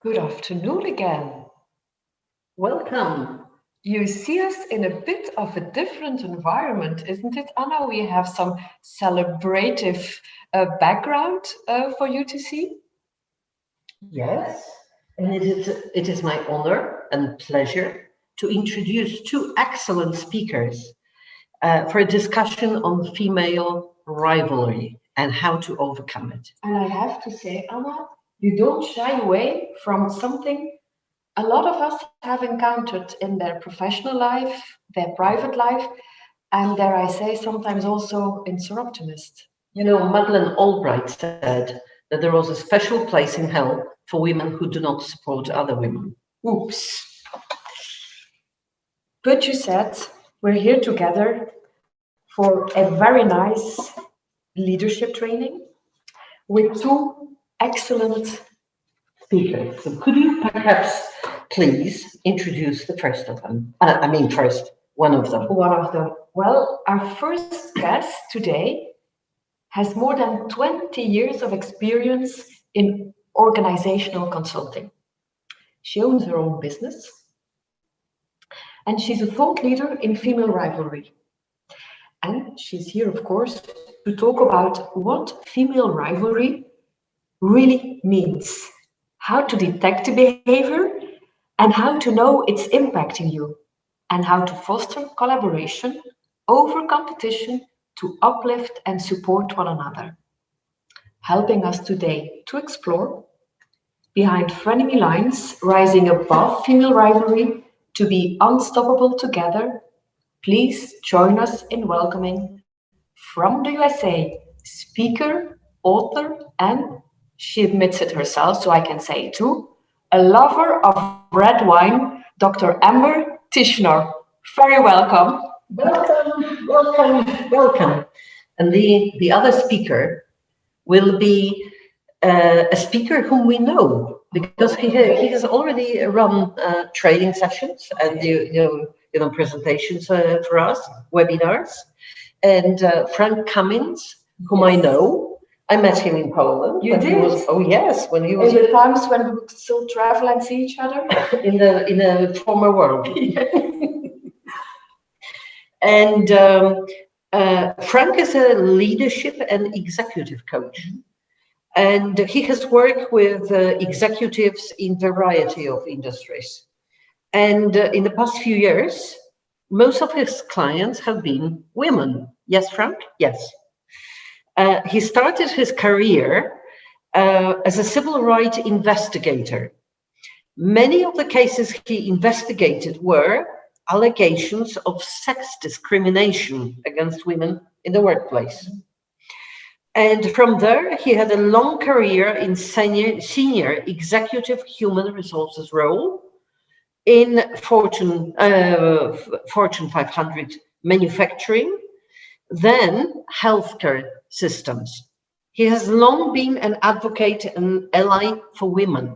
Good afternoon again. Welcome. You see us in a bit of a different environment, isn't it, Anna? We have some celebrative background for you to see. Yes, and it is my honor and pleasure to introduce two excellent speakers for a discussion on female rivalry and how to overcome it. And I have to say, Anna, you don't shy away from something a lot of us have encountered in their professional life, their private life, and dare I say, sometimes also in Soroptimist. You know, Madeleine Albright said that there was a special place in hell for women who do not support other women. Oops. But you said we're here together for a very nice leadership training with two excellent speakers. So could you perhaps please introduce the first of them? One of them. One of them. Well, our first guest today has more than 20 years of experience in organizational consulting. She owns her own business, and she's a thought leader in female rivalry. And she's here, of course, to talk about what female rivalry really means, how to detect the behavior, and how to know it's impacting you, and how to foster collaboration over competition to uplift and support one another. Helping us today to explore behind Frenemy Lines, rising above female rivalry to be unstoppable together. Please join us in welcoming from the USA, speaker, author, and she admits it herself, so I can say it too, a lover of red wine, Dr. Amber Tichenor. Very welcome. Welcome. And the other speaker will be a speaker whom we know because he has already run training sessions and presentations for us, webinars. And Frank Cummins, whom I know, I met him in Poland. You did? When he was in the times when we could still travel and see each other in a former world. And Frank is a leadership and executive coach. And he has worked with executives in a variety of industries. And in the past few years, most of his clients have been women. Yes, Frank? Yes. He started his career as a civil rights investigator. Many of the cases he investigated were allegations of sex discrimination against women in the workplace. And from there, he had a long career in senior executive human resources role in Fortune 500 manufacturing, then healthcare systems. He has long been an advocate and ally for women.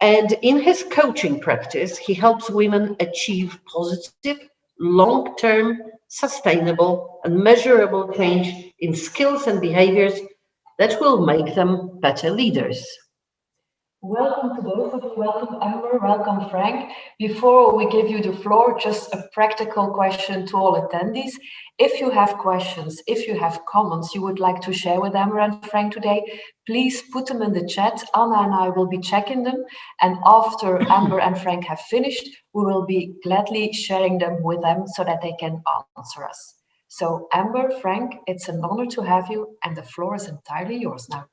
And in his coaching practice, he helps women achieve positive, long-term, sustainable, and measurable change in skills and behaviors that will make them better leaders. Welcome to both of you. Welcome, Amber. Welcome, Frank. Before we give you the floor, just a practical question to all attendees. If you have questions, if you have comments you would like to share with Amber and Frank today, please put them in the chat. Anna and I will be checking them. And after Amber and Frank have finished, we will be gladly sharing them with them so that they can answer us. So Amber, Frank, it's an honor to have you, and the floor is entirely yours now.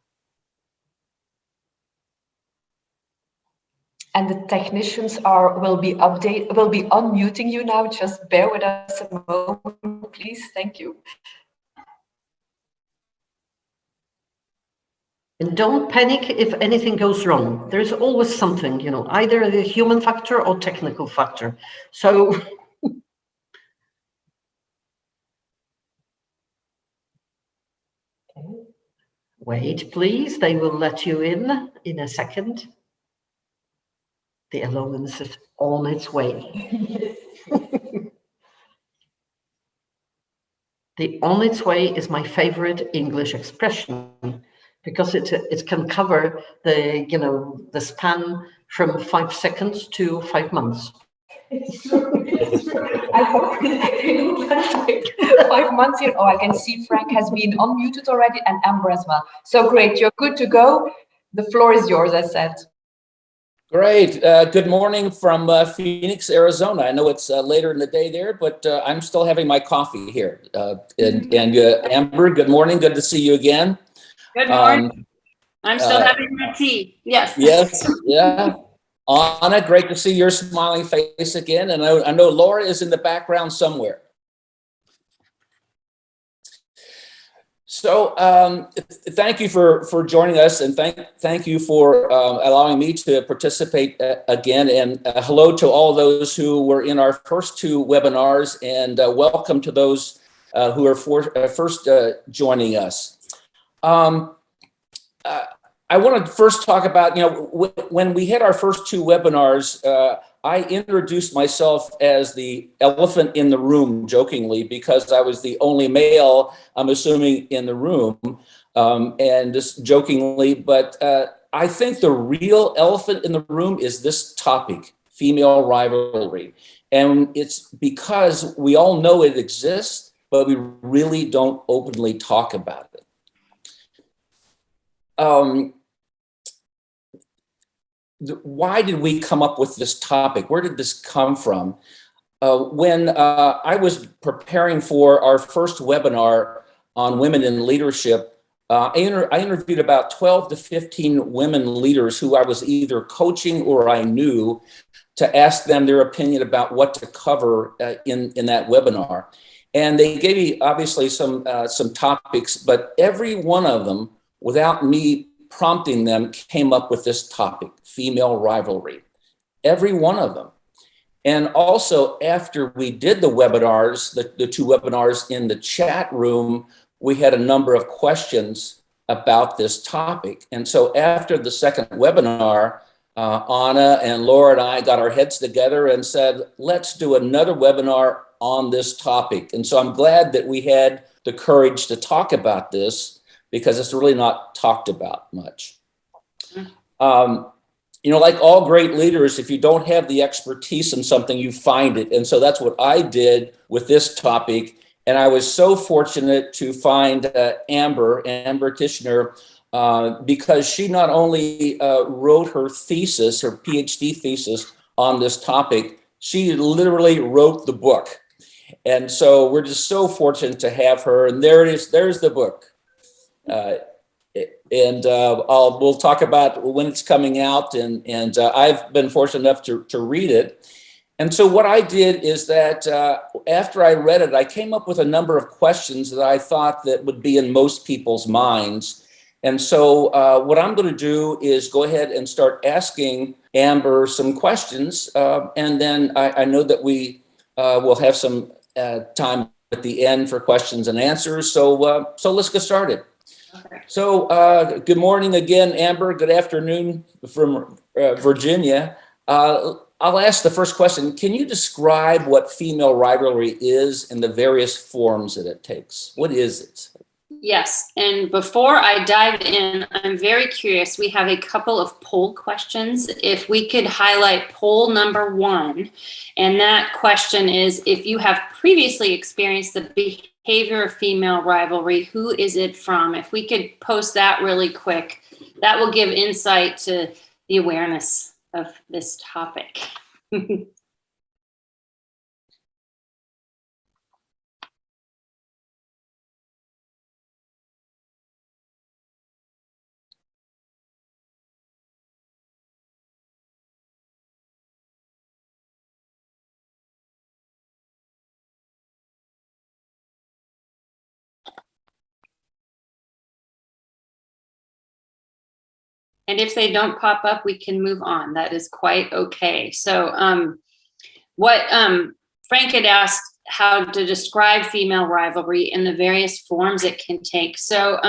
And the technicians will be unmuting you now. Just bear with us a moment, please. Thank you. And don't panic if anything goes wrong. There's always something, either the human factor or technical factor. So wait, please. They will let you in a second. The allowance is on its way. The on its way is my favorite English expression because it can cover the span from 5 seconds to 5 months. It's true. It's true. I hope it will not take 5 months here. Oh, I can see Frank has been unmuted already, and Amber as well. So great, you're good to go. The floor is yours, as said. Great. Good morning from Phoenix, Arizona. I know it's later in the day there, but I'm still having my coffee here. Amber, good morning. Good to see you again. Good morning. I'm still having my tea. Yes. Yes. Yeah. Anna, great to see your smiling face again. And I know Laura is in the background somewhere. So thank you for joining us, and thank you for allowing me to participate again. And hello to all those who were in our first 2 webinars, and welcome to those who are first joining us. I want to first talk about, when we had our first 2 webinars, I introduced myself as the elephant in the room, jokingly, because I was the only male, I'm assuming, in the room, and just jokingly. But I think the real elephant in the room is this topic, female rivalry. And it's because we all know it exists, but we really don't openly talk about it. Why did we come up with this topic? Where did this come from? When I was preparing for our first webinar on women in leadership, I interviewed about 12 to 15 women leaders who I was either coaching or I knew, to ask them their opinion about what to cover in that webinar. And they gave me obviously some topics, but every one of them, without me prompting them, came up with this topic, female rivalry. Every one of them. And also, after we did the webinars, the 2 webinars in the chat room, we had a number of questions about this topic. And so after the second webinar, Anna and Laura and I got our heads together and said, let's do another webinar on this topic. And so I'm glad that we had the courage to talk about this, because it's really not talked about much. Like all great leaders, if you don't have the expertise in something, you find it. And so that's what I did with this topic. And I was so fortunate to find Amber Tichenor, because she not only wrote her thesis, her PhD thesis on this topic, she literally wrote the book. And so we're just so fortunate to have her. And there it is, there's the book. We'll talk about when it's coming out, and I've been fortunate enough to read it. And so what I did is that after I read it, I came up with a number of questions that I thought that would be in most people's minds. And so what I'm going to do is go ahead and start asking Amber some questions, and then I know that we will have some time at the end for questions and answers. So let's get started. Okay. So good morning again, Amber. Good afternoon from Virginia. I'll ask the first question. Can you describe what female rivalry is and the various forms that it takes? What is it? Yes. And before I dive in, I'm very curious. We have a couple of poll questions. If we could highlight poll number 1, and that question is, if you have previously experienced the behavior of female rivalry, who is it from? If we could post that really quick, that will give insight to the awareness of this topic. And if they don't pop up, we can move on. That is quite okay. So Frank had asked how to describe female rivalry in the various forms it can take. So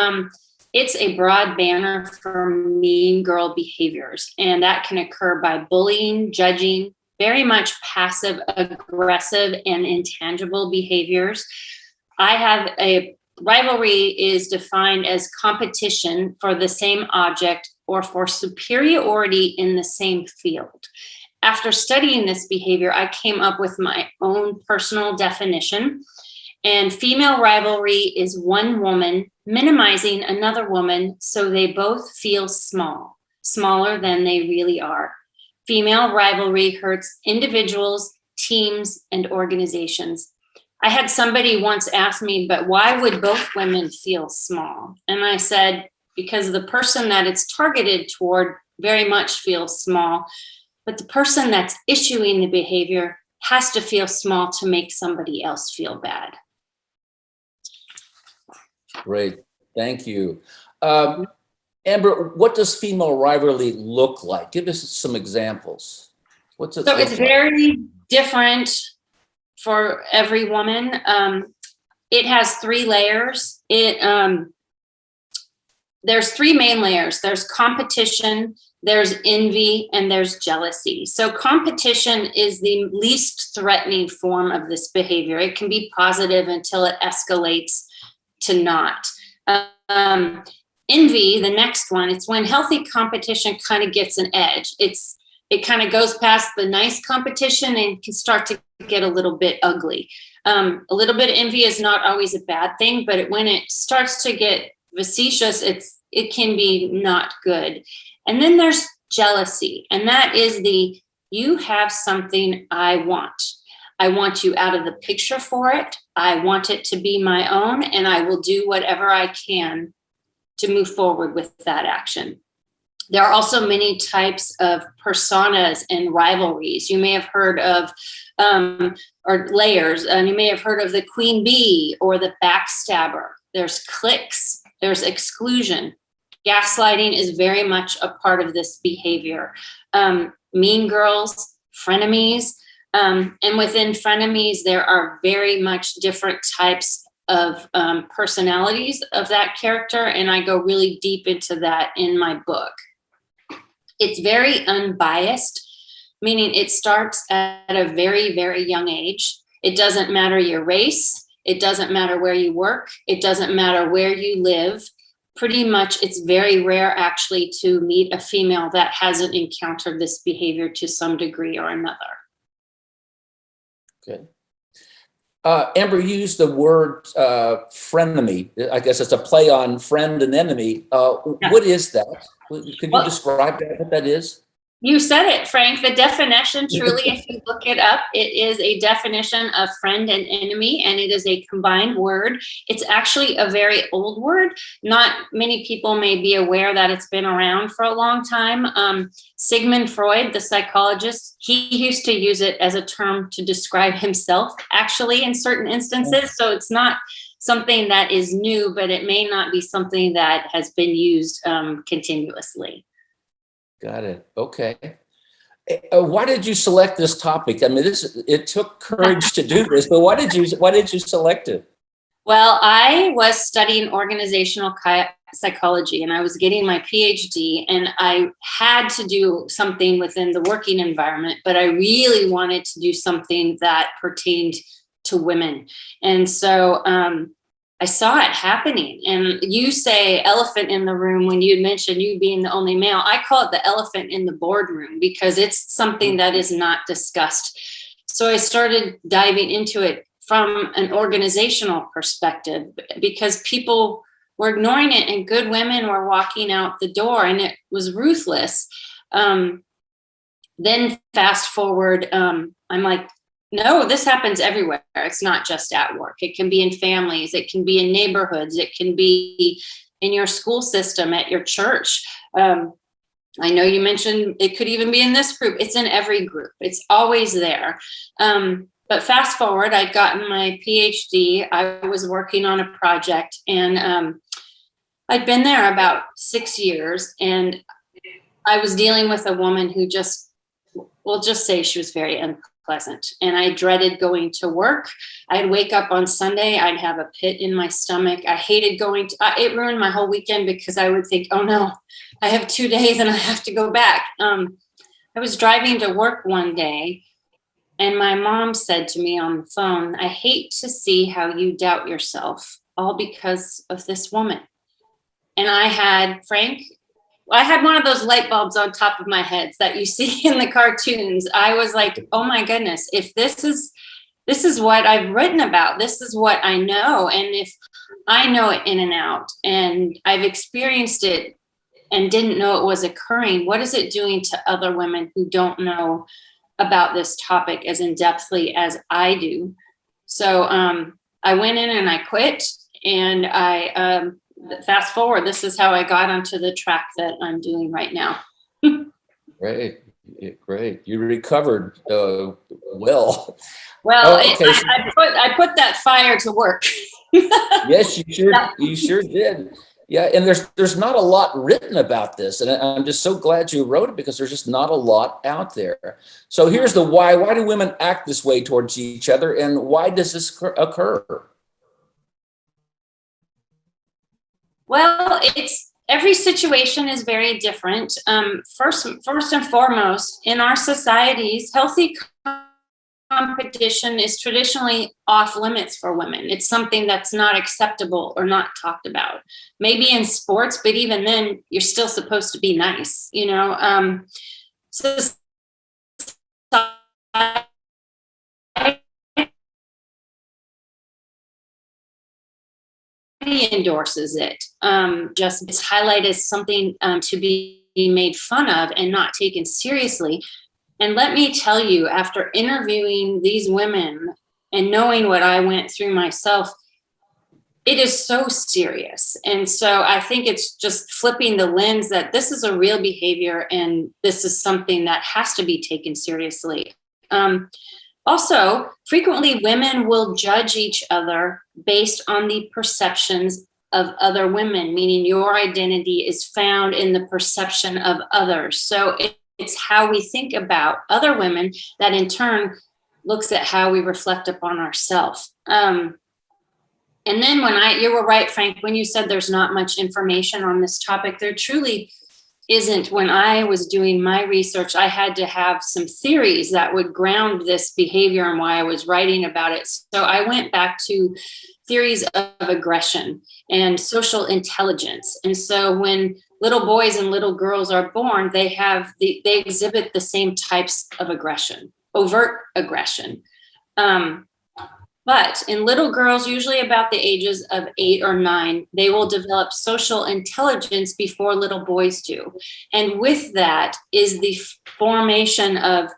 it's a broad banner for mean girl behaviors, and that can occur by bullying, judging, very much passive aggressive and intangible behaviors. I have a Rivalry is defined as competition for the same object or for superiority in the same field. After studying this behavior, I came up with my own personal definition. And female rivalry is one woman minimizing another woman so they both feel small, smaller than they really are. Female rivalry hurts individuals, teams, and organizations. I had somebody once ask me, but why would both women feel small? And I said, because the person that it's targeted toward very much feels small, but the person that's issuing the behavior has to feel small to make somebody else feel bad. Great, thank you. Amber, what does female rivalry look like? Give us some examples. What's it? So it's very different for every woman. It has 3 layers. There's 3 main layers. There's competition, there's envy, and there's jealousy. So competition is the least threatening form of this behavior. It can be positive until it escalates to not. Envy, the next one, it's when healthy competition kind of gets an edge. It kind of goes past the nice competition and can start to get a little bit ugly. A little bit of envy is not always a bad thing, but when it starts to get facetious, it can be not good. And then there's jealousy, and that is you have something I want. I want you out of the picture for it. I want it to be my own, and I will do whatever I can to move forward with that action. There are also many types of personas and rivalries. You may have heard of, or layers, and you may have heard of the queen bee or the backstabber. There's cliques, there's exclusion. Gaslighting is very much a part of this behavior. Mean girls, frenemies, and within frenemies, there are very much different types of personalities of that character, and I go really deep into that in my book. It's very unbiased, meaning it starts at a very, very young age. It doesn't matter your race. It doesn't matter where you work. It doesn't matter where you live. Pretty much, it's very rare actually to meet a female that hasn't encountered this behavior to some degree or another. Okay. Amber, you used the word frenemy. I guess it's a play on friend and enemy. What is that? Could you describe that, what that is? You said it, Frank. The definition, truly, if you look it up, it is a definition of friend and enemy, and it is a combined word. It's actually a very old word. Not many people may be aware that it's been around for a long time. Sigmund Freud, the psychologist, he used to use it as a term to describe himself, actually, in certain instances. So it's not something that is new, but it may not be something that has been used continuously. Got it. Okay. Why did you select this topic? I mean, it took courage to do this, but why did you select it? Well, I was studying organizational psychology, and I was getting my PhD, and I had to do something within the working environment, but I really wanted to do something that pertained to women. And so I saw it happening. And you say elephant in the room when you mentioned you being the only male. I call it the elephant in the boardroom because it's something that is not discussed. So I started diving into it from an organizational perspective because people were ignoring it and good women were walking out the door, and it was ruthless. Then fast forward, I'm like, no, this happens everywhere. It's not just at work. It can be in families. It can be in neighborhoods. It can be in your school system, at your church. I know you mentioned it could even be in this group. It's in every group. It's always there. But fast forward, I'd gotten my PhD. I was working on a project, and I'd been there about 6 years, and I was dealing with a woman who we'll just say she was very unpleasant. And I dreaded going to work. I'd wake up on Sunday, I'd have a pit in my stomach. I hated going to, it ruined my whole weekend because I would think, oh no, I have 2 days and I have to go back. I was driving to work one day, and my mom said to me on the phone, I hate to see how you doubt yourself all because of this woman. And I had one of those light bulbs on top of my head that you see in the cartoons. I was like, oh my goodness, if this is what I've written about, this is what I know. And if I know it in and out and I've experienced it and didn't know it was occurring, what is it doing to other women who don't know about this topic as in-depthly as I do? So I went in and I quit, and I fast forward, this is how I got onto the track that I'm doing right now. Great. You recovered well. Well, okay. I put that fire to work. Yes, you sure did. Yeah, and there's not a lot written about this, and I'm just so glad you wrote it, because there's just not a lot out there. So here's the why. Why do women act this way towards each other, and why does this occur? Well, every situation is very different. First and foremost, in our societies, healthy competition is traditionally off limits for women. It's something that's not acceptable or not talked about. Maybe in sports, but even then, you're still supposed to be nice, you know. Society endorses it. Just it's highlighted as something to be made fun of and not taken seriously. And let me tell you, after interviewing these women and knowing what I went through myself, it is so serious. And so I think it's just flipping the lens that this is a real behavior and this is something that has to be taken seriously. Also, frequently women will judge each other based on the perceptions of other women, meaning your identity is found in the perception of others. So it's how we think about other women that in turn looks at how we reflect upon ourselves. And then you were right, Frank, when you said there's not much information on this topic, there truly isn't. When I was doing my research, I had to have some theories that would ground this behavior and why I was writing about it. So I went back to theories of aggression and social intelligence. And so when little boys and little girls are born, they exhibit the same types of aggression, overt aggression. But in little girls, usually about the ages of 8 or 9, they will develop social intelligence before little boys do. And with that is the formation of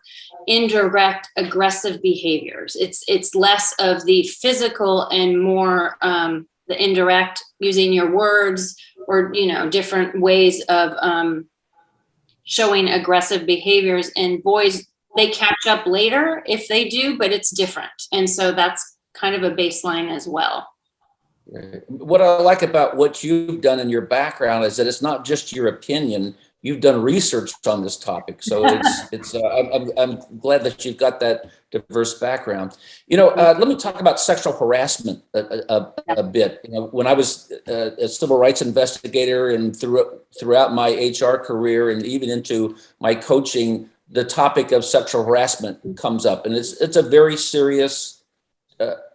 indirect aggressive behaviors. It's less of the physical and more the indirect, using your words or, different ways of showing aggressive behaviors. And boys, they catch up later if they do, but it's different. And so that's kind of a baseline as well. What I like about what you've done in your background is that it's not just your opinion. You've done research on this topic. So I'm glad that you've got that diverse background. Let me talk about sexual harassment a bit. When I was a civil rights investigator and throughout my HR career and even into my coaching, the topic of sexual harassment comes up, and it's a very serious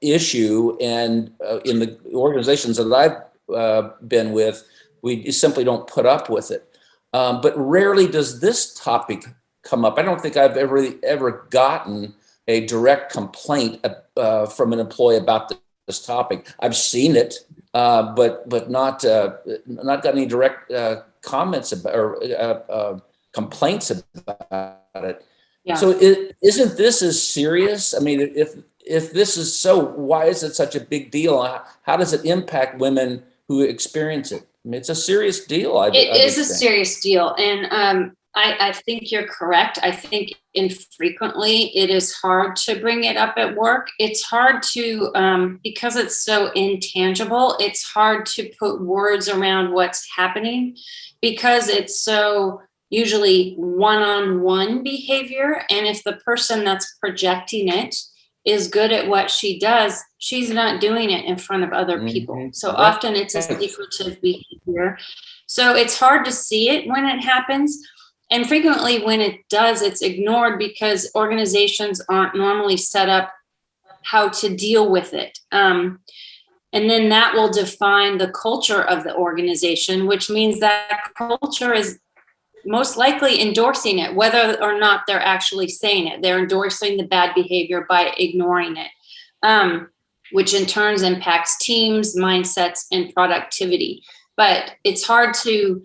issue, and in the organizations that I've been with, we simply don't put up with it. But rarely does this topic come up. I don't think I've ever gotten a direct complaint from an employee about this topic. I've seen it, but not got any direct comments about or complaints about it. Yeah. So isn't this as serious? I mean, if this is so, why is it such a big deal? How does it impact women who experience it? I mean, it's a serious deal. It is a serious deal. And I think you're correct. I think infrequently it is hard to bring it up at work. It's hard to, because it's so intangible, it's hard to put words around what's happening because it's so usually one-on-one behavior. And if the person that's projecting it is good at what she does, she's not doing it in front of other people. So often it's a secretive behavior. So it's hard to see it when it happens. And frequently when it does, it's ignored because organizations aren't normally set up how to deal with it. And then that will define the culture of the organization, which means that culture is most likely endorsing it, whether or not they're actually saying it. They're endorsing the bad behavior by ignoring it, which in turn impacts teams, mindsets, and productivity. But it's hard to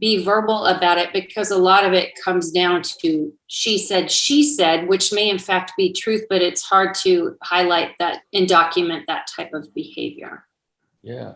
be verbal about it because a lot of it comes down to she said, which may in fact be truth, but it's hard to highlight that and document that type of behavior. Yeah.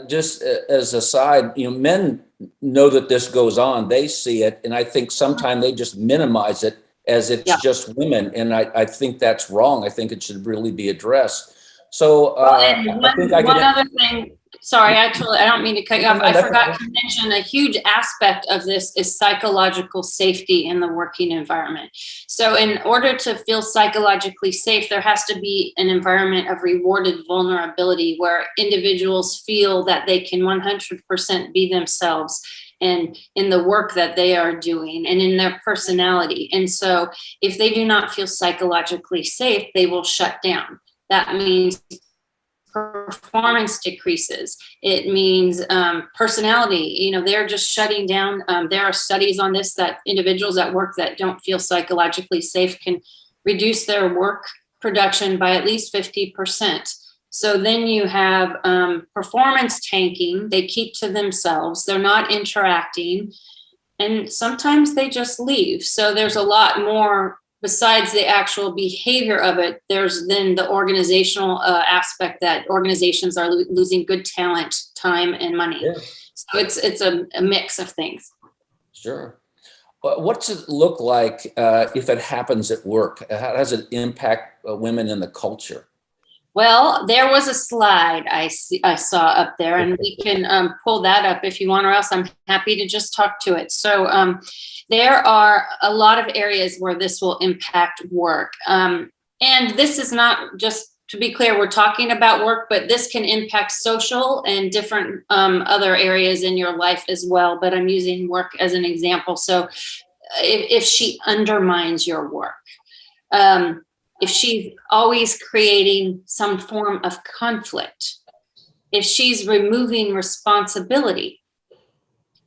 Just as a side, men know that this goes on. They see it, and I think sometimes they just minimize it as it's just women, and I think that's wrong. I think it should really be addressed. So one other thing. Sorry, I don't mean to cut you off. I forgot to mention a huge aspect of this is psychological safety in the working environment. So in order to feel psychologically safe, there has to be an environment of rewarded vulnerability where individuals feel that they can 100% be themselves and in the work that they are doing and in their personality. And so if they do not feel psychologically safe, they will shut down. That means performance decreases. It means personality, they're just shutting down. There are studies on this that individuals at work that don't feel psychologically safe can reduce their work production by at least 50%. So then you have performance tanking. They keep to themselves. They're not interacting. And sometimes they just leave. So there's a lot more besides the actual behavior of it. There's then the organizational aspect that organizations are losing good talent, time, and money. Yeah. So it's a mix of things. Sure. What's it look like if it happens at work? How does it impact women in the culture? Well, there was a slide I saw up there, and we can pull that up if you want, or else I'm happy to just talk to it. So there are a lot of areas where this will impact work. And this is not just, to be clear, we're talking about work, but this can impact social and different other areas in your life as well. But I'm using work as an example. So if she undermines your work, if she's always creating some form of conflict, if she's removing responsibility,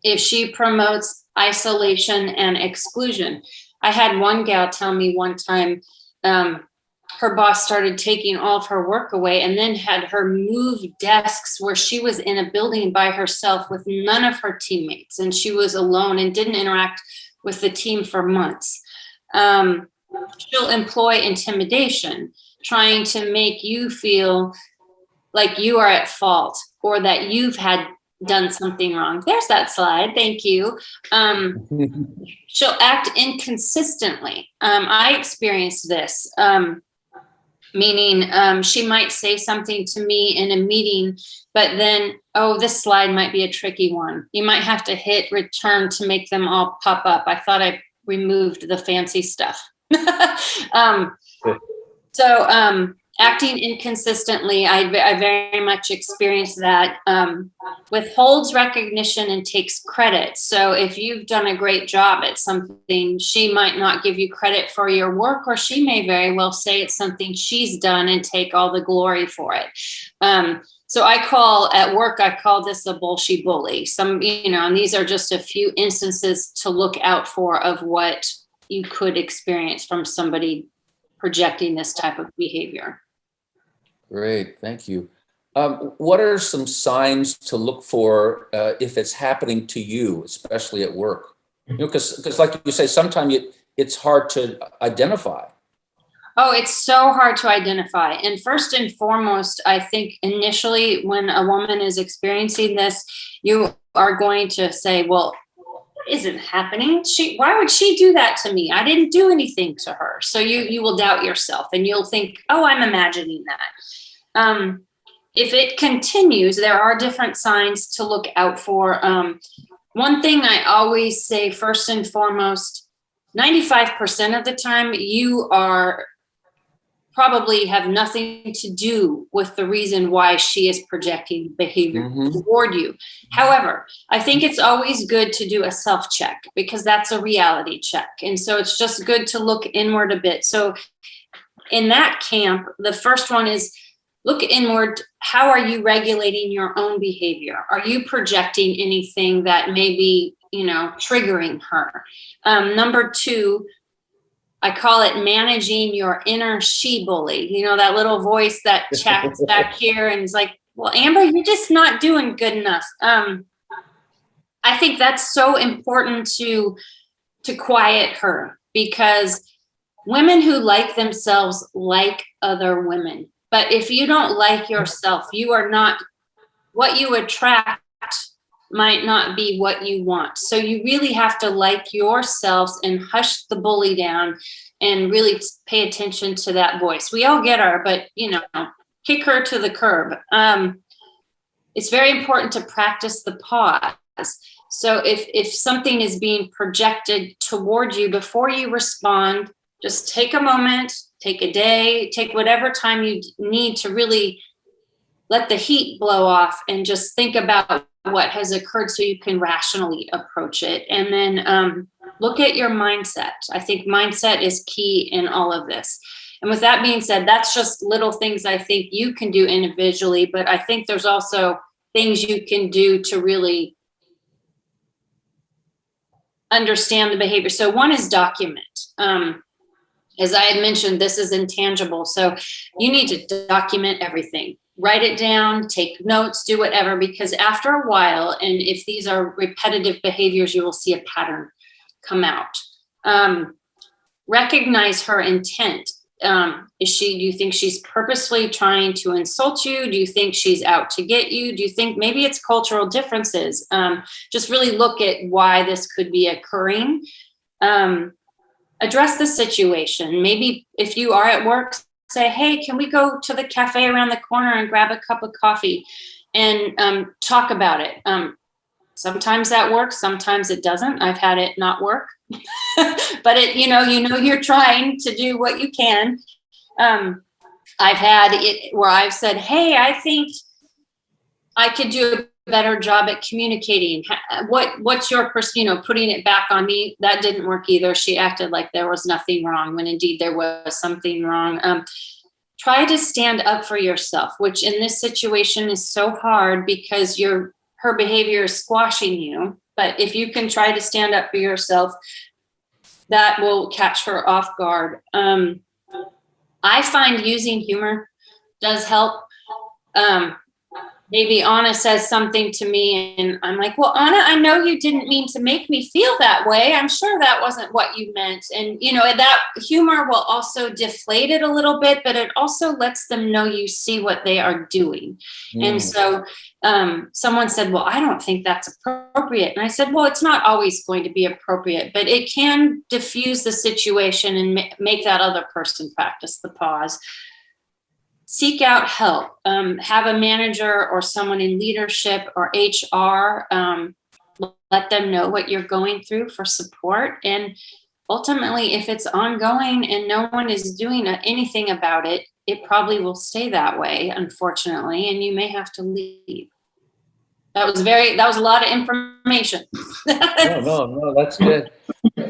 if she promotes isolation and exclusion. I had one gal tell me one time her boss started taking all of her work away and then had her move desks where she was in a building by herself with none of her teammates, and she was alone and didn't interact with the team for months. She'll employ intimidation, trying to make you feel like you are at fault or that you've done something wrong. There's that slide. Thank you. She'll act inconsistently. I experienced this, meaning she might say something to me in a meeting, but then, this slide might be a tricky one. You might have to hit return to make them all pop up. I thought I removed the fancy stuff. Acting inconsistently, I very much experienced that. Withholds recognition and takes credit. So if you've done a great job at something, she might not give you credit for your work, or she may very well say it's something she's done and take all the glory for it. So at work, I call this a bullshit bully. And these are just a few instances to look out for of what you could experience from somebody projecting this type of behavior. Great, thank you. What are some signs to look for if it's happening to you, especially at work? Because like you say, sometimes it's hard to identify. Oh, it's so hard to identify. And first and foremost, I think initially when a woman is experiencing this, you are going to say, well, isn't happening. Why would she do that to me? I didn't do anything to her. So you will doubt yourself and you'll think, I'm imagining that. If it continues, there are different signs to look out for. One thing I always say, first and foremost, 95% of the time you are probably have nothing to do with the reason why she is projecting behavior toward you. However, I think it's always good to do a self-check because that's a reality check. And so it's just good to look inward a bit. So in that camp, the first one is look inward. How are you regulating your own behavior? Are you projecting anything that may be, triggering her? Number two, I call it managing your inner she bully. That little voice that chats back here and is like, well, Amber, you're just not doing good enough. I think that's so important to quiet her, because women who like themselves like other women. But if you don't like yourself, you are not, what you attract might not be what you want. So you really have to like yourselves and hush the bully down and really pay attention to that voice. We all get her, but kick her to the curb. It's very important to practice the pause. So if something is being projected toward you, before you respond, just take a moment, take a day, take whatever time you need to really let the heat blow off and just think about what has occurred so you can rationally approach it. And then look at your mindset. I think mindset is key in all of this. And with that being said, that's just little things I think you can do individually, but I think there's also things you can do to really understand the behavior. So one is document. As I had mentioned, this is intangible. So you need to document everything. Write it down, take notes, do whatever, because after a while, and if these are repetitive behaviors, you will see a pattern come out. Recognize her intent. Do you think she's purposely trying to insult you? Do you think she's out to get you? Do you think maybe it's cultural differences? Just really look at why this could be occurring. Address the situation. Maybe if you are at work, say, hey, can we go to the cafe around the corner and grab a cup of coffee and talk about it? Sometimes that works, sometimes it doesn't. I've had it not work, but you're trying to do what you can. I've had it where I've said, hey, I think I could do a better job at communicating. What's your putting it back on me? That didn't work either. She acted like there was nothing wrong when indeed there was something wrong. Try to stand up for yourself, which in this situation is so hard because her behavior is squashing you. But if you can try to stand up for yourself, that will catch her off guard. I find using humor does help. Maybe Anna says something to me and I'm like, well, Anna, I know you didn't mean to make me feel that way. I'm sure that wasn't what you meant. And, that humor will also deflate it a little bit, but it also lets them know you see what they are doing. And so someone said, well, I don't think that's appropriate. And I said, well, it's not always going to be appropriate, but it can diffuse the situation and make that other person practice the pause. Seek out help. Have a manager or someone in leadership or HR. Let them know what you're going through for support. And ultimately, if it's ongoing and no one is doing anything about it, it probably will stay that way, unfortunately, and you may have to leave. That was a lot of information. No, that's good.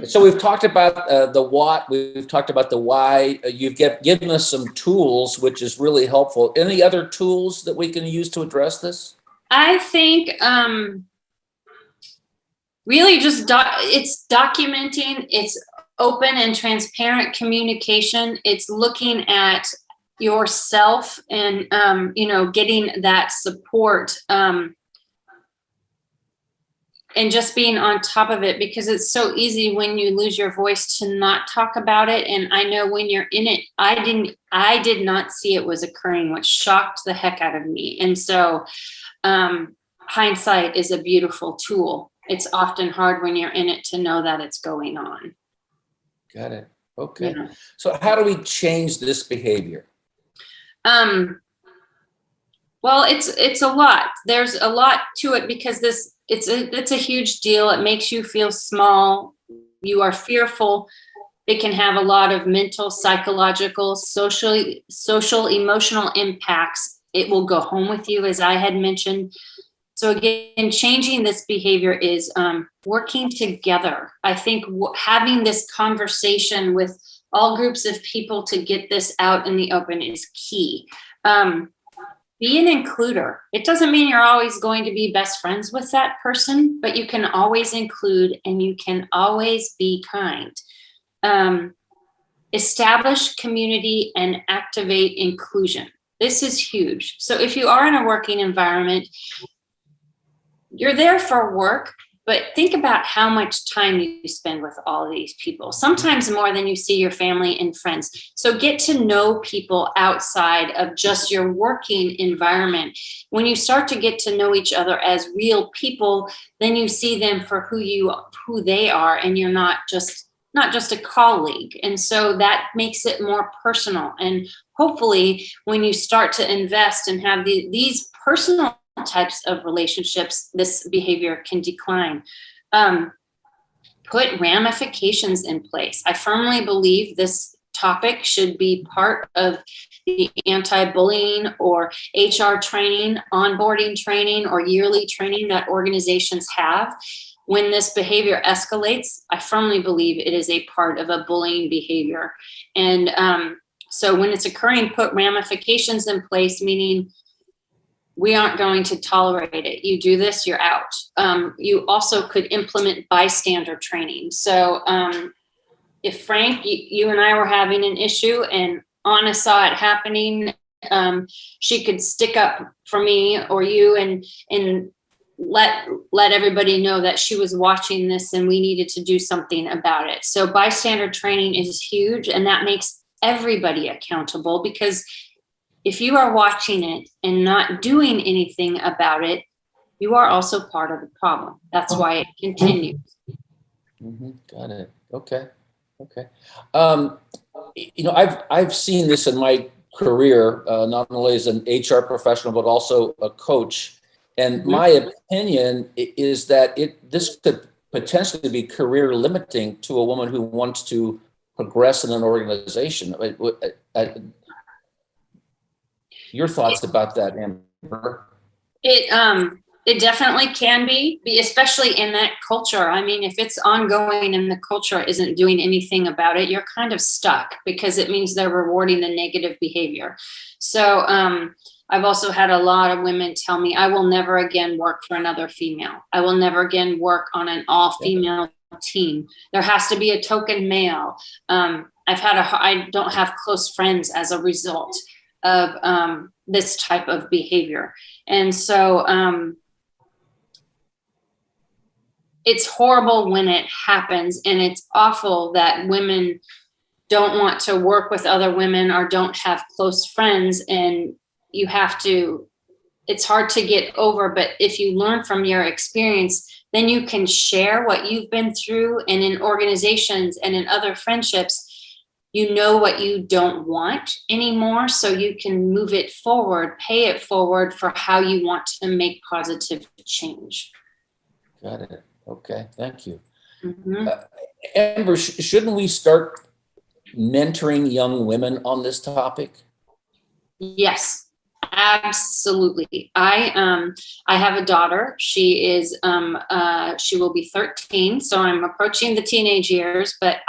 So we've talked about the what, we've talked about the why. You've given us some tools, which is really helpful. Any other tools that we can use to address this? I think really just it's documenting, it's open and transparent communication. It's looking at yourself and, getting that support. And just being on top of it, because it's so easy when you lose your voice to not talk about it. And I know when you're in it, I did not see it was occurring, which shocked the heck out of me. And so hindsight is a beautiful tool. It's often hard when you're in it to know that it's going on. Got it. Okay. Yeah. So how do we change this behavior? Well, it's a lot. There's a lot to it because it's a huge deal. It makes you feel small. You are fearful. It can have a lot of mental, psychological, social, emotional impacts. It will go home with you, as I had mentioned. So again, changing this behavior is working together. I think having this conversation with all groups of people to get this out in the open is key. Be an includer. It doesn't mean you're always going to be best friends with that person, but you can always include and you can always be kind. Establish community and activate inclusion. This is huge. So if you are in a working environment, you're there for work, but think about how much time you spend with all of these people, sometimes more than you see your family and friends. So get to know people outside of just your working environment. When you start to get to know each other as real people, then you see them for who they are, and you're not just a colleague. And so that makes it more personal. And hopefully when you start to invest and have these personal types of relationships, this behavior can decline. Put ramifications in place. I firmly believe this topic should be part of the anti-bullying or HR training, onboarding training, or yearly training that organizations have. When this behavior escalates, I firmly believe it is a part of a bullying behavior. And so when it's occurring, put ramifications in place, meaning we aren't going to tolerate it. You do this, you're out. You also could implement bystander training. So if Frank, you and I were having an issue and Anna saw it happening, she could stick up for me or you and let everybody know that she was watching this and we needed to do something about it. So bystander training is huge, and that makes everybody accountable, because if you are watching it and not doing anything about it, you are also part of the problem. That's why it continues. Got it. Okay. I've seen this in my career, not only as an HR professional, but also a coach. And my opinion is that this could potentially be career limiting to a woman who wants to progress in an organization. Your thoughts about that, Amber? It definitely can be, especially in that culture. I mean, if it's ongoing and the culture isn't doing anything about it, you're kind of stuck, because it means they're rewarding the negative behavior. So I've also had a lot of women tell me, I will never again work for another female. I will never again work on an all-female team. There has to be a token male. I don't have close friends as a result of this type of behavior. And so it's horrible when it happens, and it's awful that women don't want to work with other women or don't have close friends, and it's hard to get over. But if you learn from your experience, then you can share what you've been through, and in organizations and in other friendships, you know what you don't want anymore, so you can move it forward, pay it forward for how you want to make positive change. Got it. Okay, thank you. Amber, shouldn't we start mentoring young women on this topic? Yes, absolutely. I have a daughter. She will be 13, so I'm approaching the teenage years. But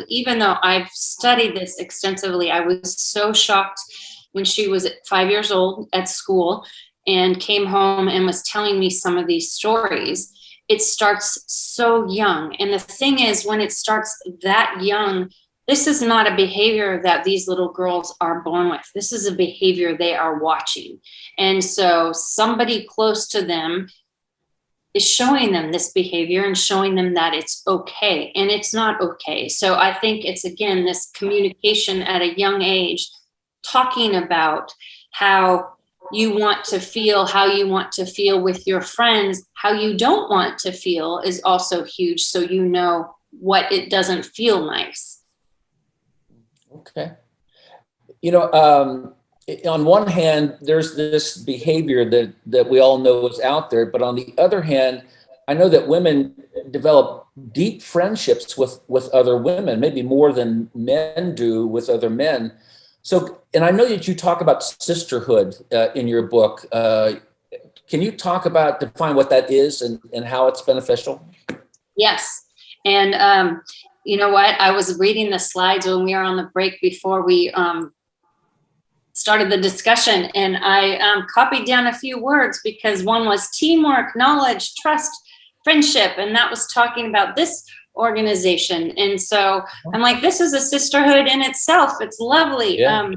even though I've studied this extensively, I was so shocked when she was 5 years old at school and came home and was telling me some of these stories. It starts so young. And the thing is, when it starts that young, this is not a behavior that these little girls are born with. This is a behavior they are watching. And so somebody close to them is showing them this behavior and showing them that it's okay, and it's not okay. So I think it's, again, this communication at a young age, talking about how you want to feel with your friends, how you don't want to feel is also huge, so you know what it doesn't feel nice. Okay. On one hand, there's this behavior that we all know is out there, but on the other hand, I know that women develop deep friendships with other women, maybe more than men do with other men. So, and I know that you talk about sisterhood in your book. Can you define what that is and how it's beneficial? Yes. And you know what? I was reading the slides when we were on the break before we started the discussion, and I copied down a few words because one was teamwork, knowledge, trust, friendship, and that was talking about this organization. And so I'm like, this is a sisterhood in itself. It's lovely. Yeah.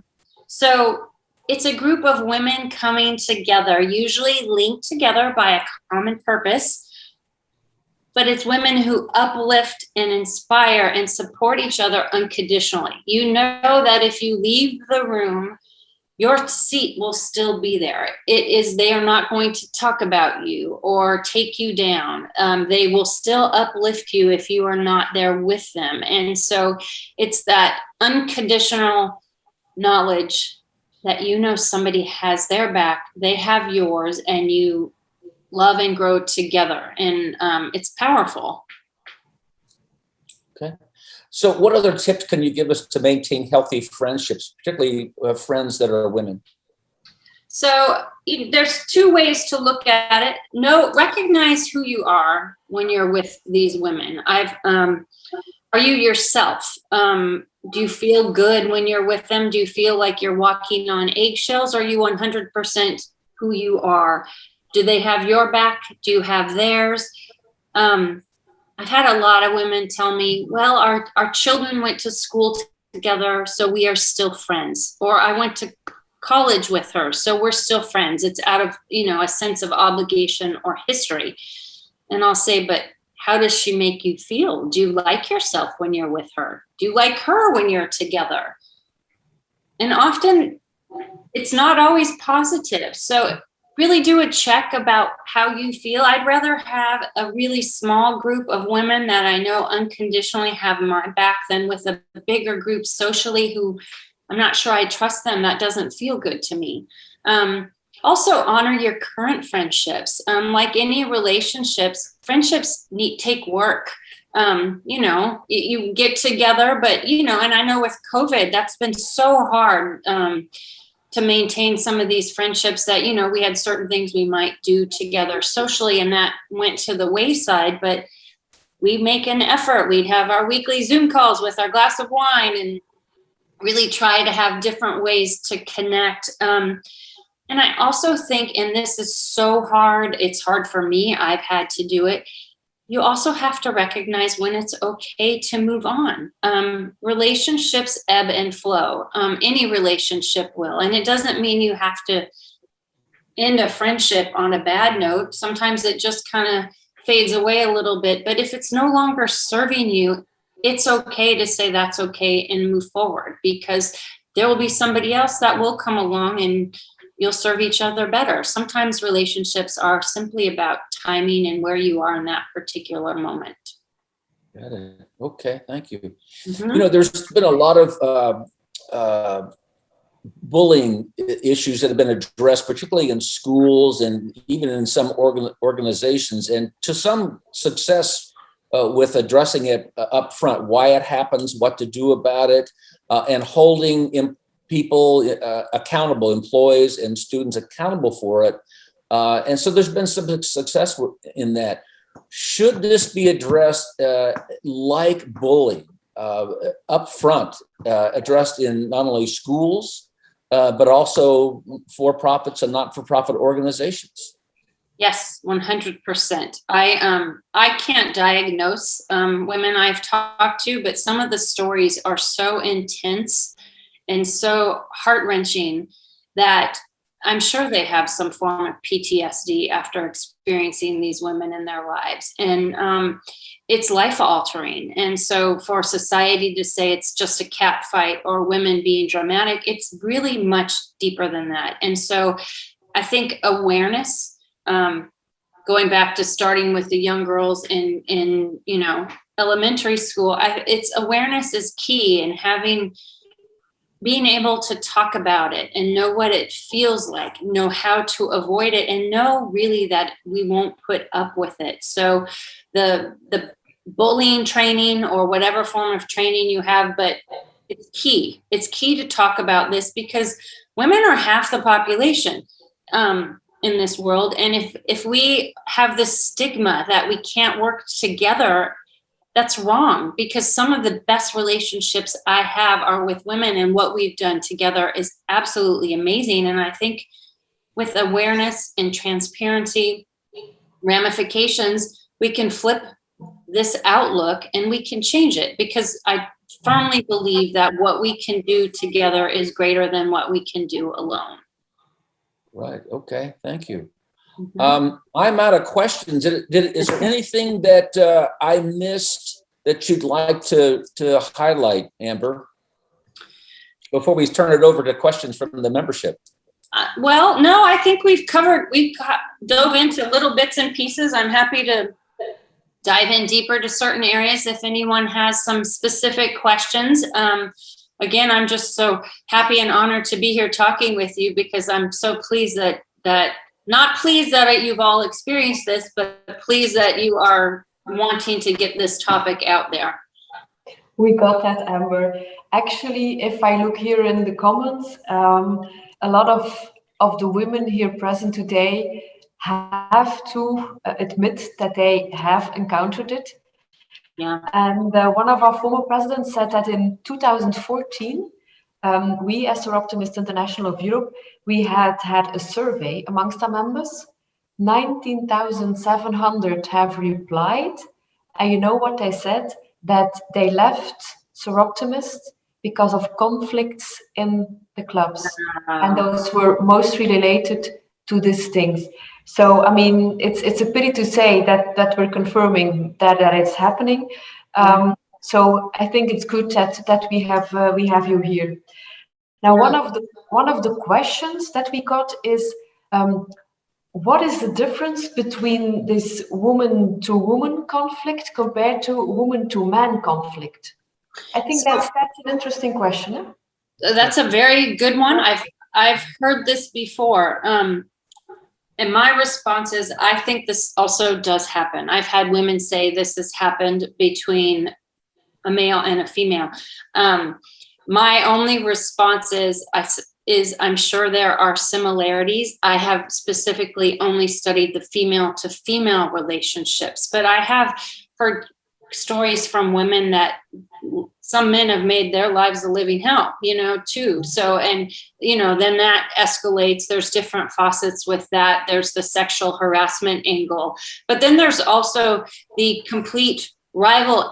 So it's a group of women coming together, usually linked together by a common purpose. But it's women who uplift and inspire and support each other unconditionally. You know that if you leave the room, your seat will still be there. They are not going to talk about you or take you down. They will still uplift you if you are not there with them. And so it's that unconditional knowledge that you know somebody has their back, they have yours, and you love and grow together. And it's powerful. Okay. So what other tips can you give us to maintain healthy friendships, particularly friends that are women? So there's two ways to look at it. Recognize who you are when you're with these women. Are you yourself? Do you feel good when you're with them? Do you feel like you're walking on eggshells? Are you 100% who you are? Do they have your back? Do you have theirs? I've had a lot of women tell me, well, our children went to school together, so we are still friends. Or I went to college with her, so we're still friends. It's out of, a sense of obligation or history. And I'll say, but how does she make you feel? Do you like yourself when you're with her? Do you like her when you're together? And often it's not always positive. So really do a check about how you feel. I'd rather have a really small group of women that I know unconditionally have my back than with a bigger group socially who I'm not sure I trust them. That doesn't feel good to me. Also honor your current friendships. Like any relationships, friendships take work. You get together, but and I know with COVID, that's been so hard to maintain some of these friendships that, we had certain things we might do together socially, and that went to the wayside, but we make an effort. We'd have our weekly Zoom calls with our glass of wine and really try to have different ways to connect. And I also think, and this is so hard, it's hard for me, I've had to do it. You also have to recognize when it's okay to move on. Relationships ebb and flow. Any relationship will. And it doesn't mean you have to end a friendship on a bad note. Sometimes it just kind of fades away a little bit. But if it's no longer serving you, it's okay to say that's okay and move forward, because there will be somebody else that will come along and you'll serve each other better. Sometimes relationships are simply about timing and where you are in that particular moment. Got it. Okay, thank you. Mm-hmm. There's been a lot of bullying issues that have been addressed, particularly in schools and even in some organizations, and to some success with addressing it up front, why it happens, what to do about it, and holding people accountable, employees and students accountable for it. And so there's been some success in that. Should this be addressed like bullying up front, addressed in not only schools, but also for-profits and not-for-profit organizations? Yes, 100%. I can't diagnose women I've talked to, but some of the stories are so intense and so heart-wrenching that I'm sure they have some form of PTSD after experiencing these women in their lives. And it's life-altering. And so for society to say it's just a cat fight or women being dramatic, it's really much deeper than that. And so I think awareness, going back to starting with the young girls in elementary school, it's awareness is key, and being able to talk about it and know what it feels like, know how to avoid it, and know really that we won't put up with it. So the bullying training or whatever form of training you have, but it's key. It's key to talk about this, because women are half the population in this world. And if we have this stigma that we can't work together, that's wrong, because some of the best relationships I have are with women, and what we've done together is absolutely amazing. And I think with awareness and transparency, ramifications, we can flip this outlook and we can change it, because I firmly believe that what we can do together is greater than what we can do alone. Right. Okay. Thank you. Mhm. I'm out of questions. Is there anything that I missed that you'd like to highlight, Amber, before we turn it over to questions from the membership? Well, no, I think we've dove into little bits and pieces. I'm happy to dive in deeper to certain areas if anyone has some specific questions. Again, I'm just so happy and honored to be here talking with you, because I'm so pleased not pleased that you've all experienced this, but pleased that you are wanting to get this topic out there. We got that, Amber. Actually, if I look here in the comments, a lot of the women here present today have to admit that they have encountered it. Yeah. And one of our former presidents said that in 2014, we as Soroptimist International of Europe, we had a survey amongst our members. 19,700 have replied. And you know what they said? That they left Soroptimist because of conflicts in the clubs. And those were mostly related to these things. So, I mean, it's a pity to say that we're confirming that it's happening. So I think it's good that we have you here. Now, one of the questions that we got is, what is the difference between this woman-to-woman conflict compared to woman-to-man conflict? I think that's an interesting question. Huh? That's a very good one. I've heard this before. And my response is, I think this also does happen. I've had women say this has happened between a male and a female. My only response is I'm sure there are similarities. I have specifically only studied the female to female relationships, but I have heard stories from women that some men have made their lives a living hell, too. So, and, then that escalates. There's different facets with that. There's the sexual harassment angle, but then there's also the complete rival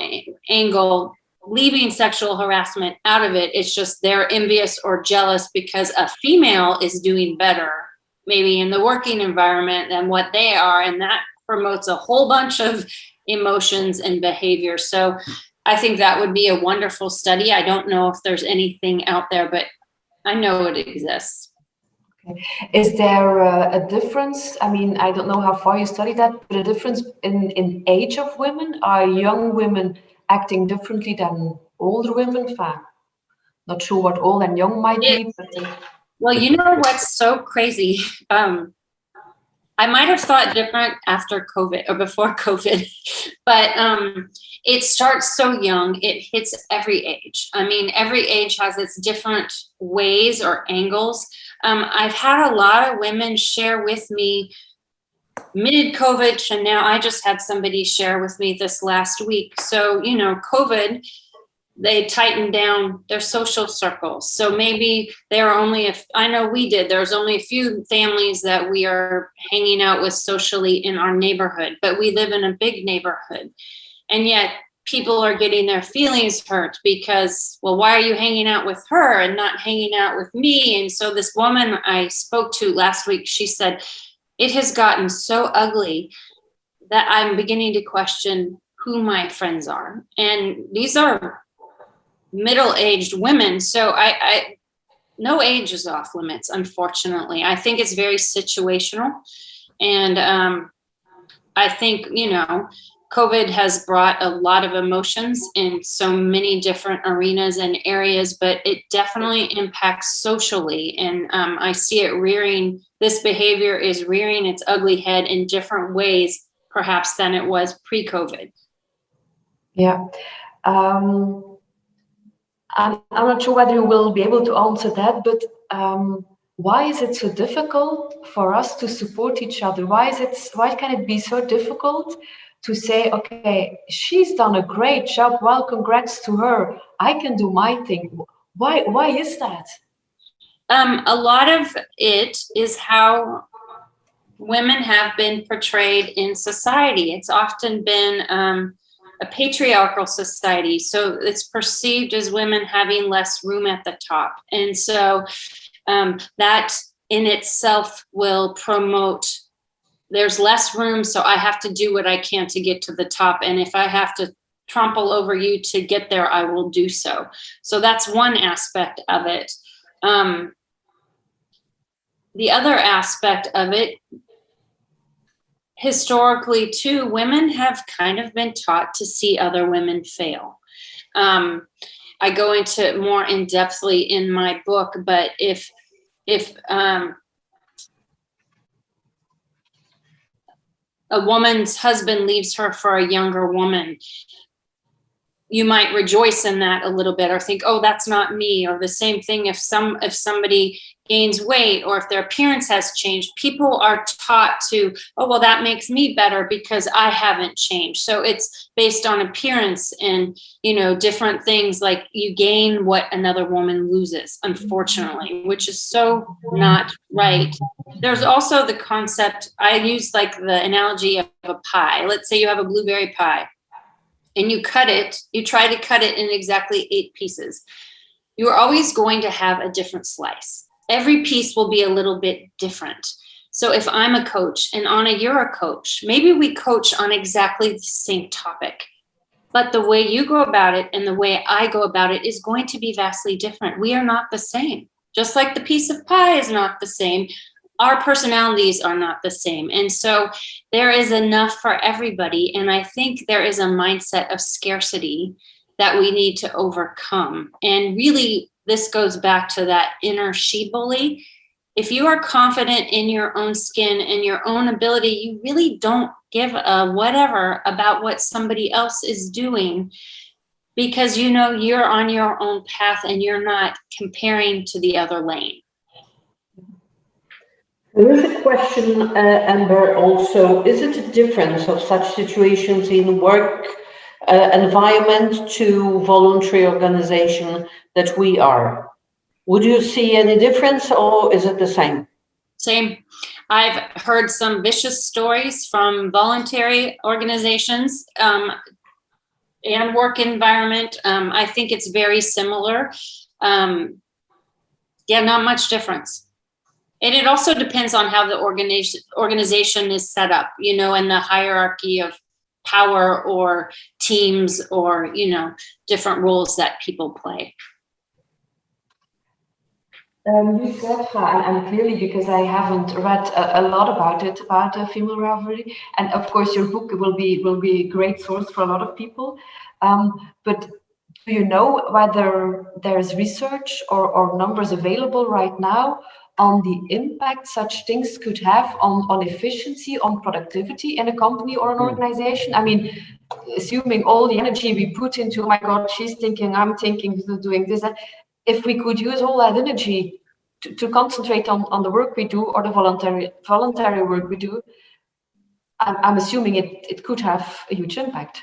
angle, leaving sexual harassment out of it. It's just they're envious or jealous because a female is doing better, maybe in the working environment, than what they are. And that promotes a whole bunch of emotions and behavior. So I think that would be a wonderful study. I don't know if there's anything out there, but I know it exists. Okay. Is there a difference? I mean, I don't know how far you studied that, but a difference in age of women? Are young women acting differently than older women? Not sure what old and young might be. But, well, you know what's so crazy? I might have thought different after COVID or before COVID, but it starts so young. It hits every age. I mean, every age has its different ways or angles. I've had a lot of women share with me mid-COVID, and now I just had somebody share with me this last week. So, COVID, they tightened down their social circles. So maybe there are only, I know we did, there's only a few families that we are hanging out with socially in our neighborhood, but we live in a big neighborhood. And yet people are getting their feelings hurt because, well, why are you hanging out with her and not hanging out with me? And so this woman I spoke to last week, she said, it has gotten so ugly that I'm beginning to question who my friends are. And these are middle-aged women. So I no age is off limits, unfortunately. I think it's very situational. And I think, COVID has brought a lot of emotions in so many different arenas and areas, but it definitely impacts socially. And I see it this behavior is rearing its ugly head in different ways, perhaps than it was pre-COVID. Yeah. I'm not sure whether you will be able to answer that, but why is it so difficult for us to support each other? Why can it be so difficult to say, okay, she's done a great job, well, congrats to her, I can do my thing. Why is that? A lot of it is how women have been portrayed in society. It's often been a patriarchal society, so it's perceived as women having less room at the top. And so that in itself will promote, there's less room, so I have to do what I can to get to the top. And if I have to trample over you to get there, I will do so. So that's one aspect of it. The other aspect of it, historically too, women have kind of been taught to see other women fail. I go into more in-depthly in my book, but if a woman's husband leaves her for a younger woman, you might rejoice in that a little bit, or think, oh, that's not me. Or the same thing if somebody gains weight, or if their appearance has changed, people are taught to, oh, well, that makes me better because I haven't changed. So it's based on appearance and, different things, like you gain what another woman loses, unfortunately, which is so not right. There's also the concept, I use like the analogy of a pie. Let's say you have a blueberry pie and you cut it, you try to cut it in exactly 8 pieces. You are always going to have a different slice. Every piece will be a little bit different. So if I'm a coach and Anna, you're a coach, maybe we coach on exactly the same topic, but the way you go about it and the way I go about it is going to be vastly different. We are not the same. Just like the piece of pie is not the same, our personalities are not the same. And so there is enough for everybody. And I think there is a mindset of scarcity that we need to overcome. And really, this goes back to that inner she bully. If you are confident in your own skin and your own ability, you really don't give a whatever about what somebody else is doing, because you're on your own path and you're not comparing to the other lane. There is a question, Amber, also, is it a difference of such situations in work environment to voluntary organization that we are? Would you see any difference, or is it the same? Same. I've heard some vicious stories from voluntary organizations and work environment. I think it's very similar. Not much difference. And it also depends on how the organization is set up, and the hierarchy of power or teams or, different roles that people play. You said, and clearly, because I haven't read a lot about it, about female rivalry, and of course your book will be a great source for a lot of people. But do you know whether there's research or numbers available right now on the impact such things could have on efficiency, on productivity in a company or an organization? I mean, assuming all the energy we put into, oh my God, she's thinking, I'm thinking, doing this, if we could use all that energy to concentrate on the work we do, or the voluntary work we do, I'm assuming it could have a huge impact.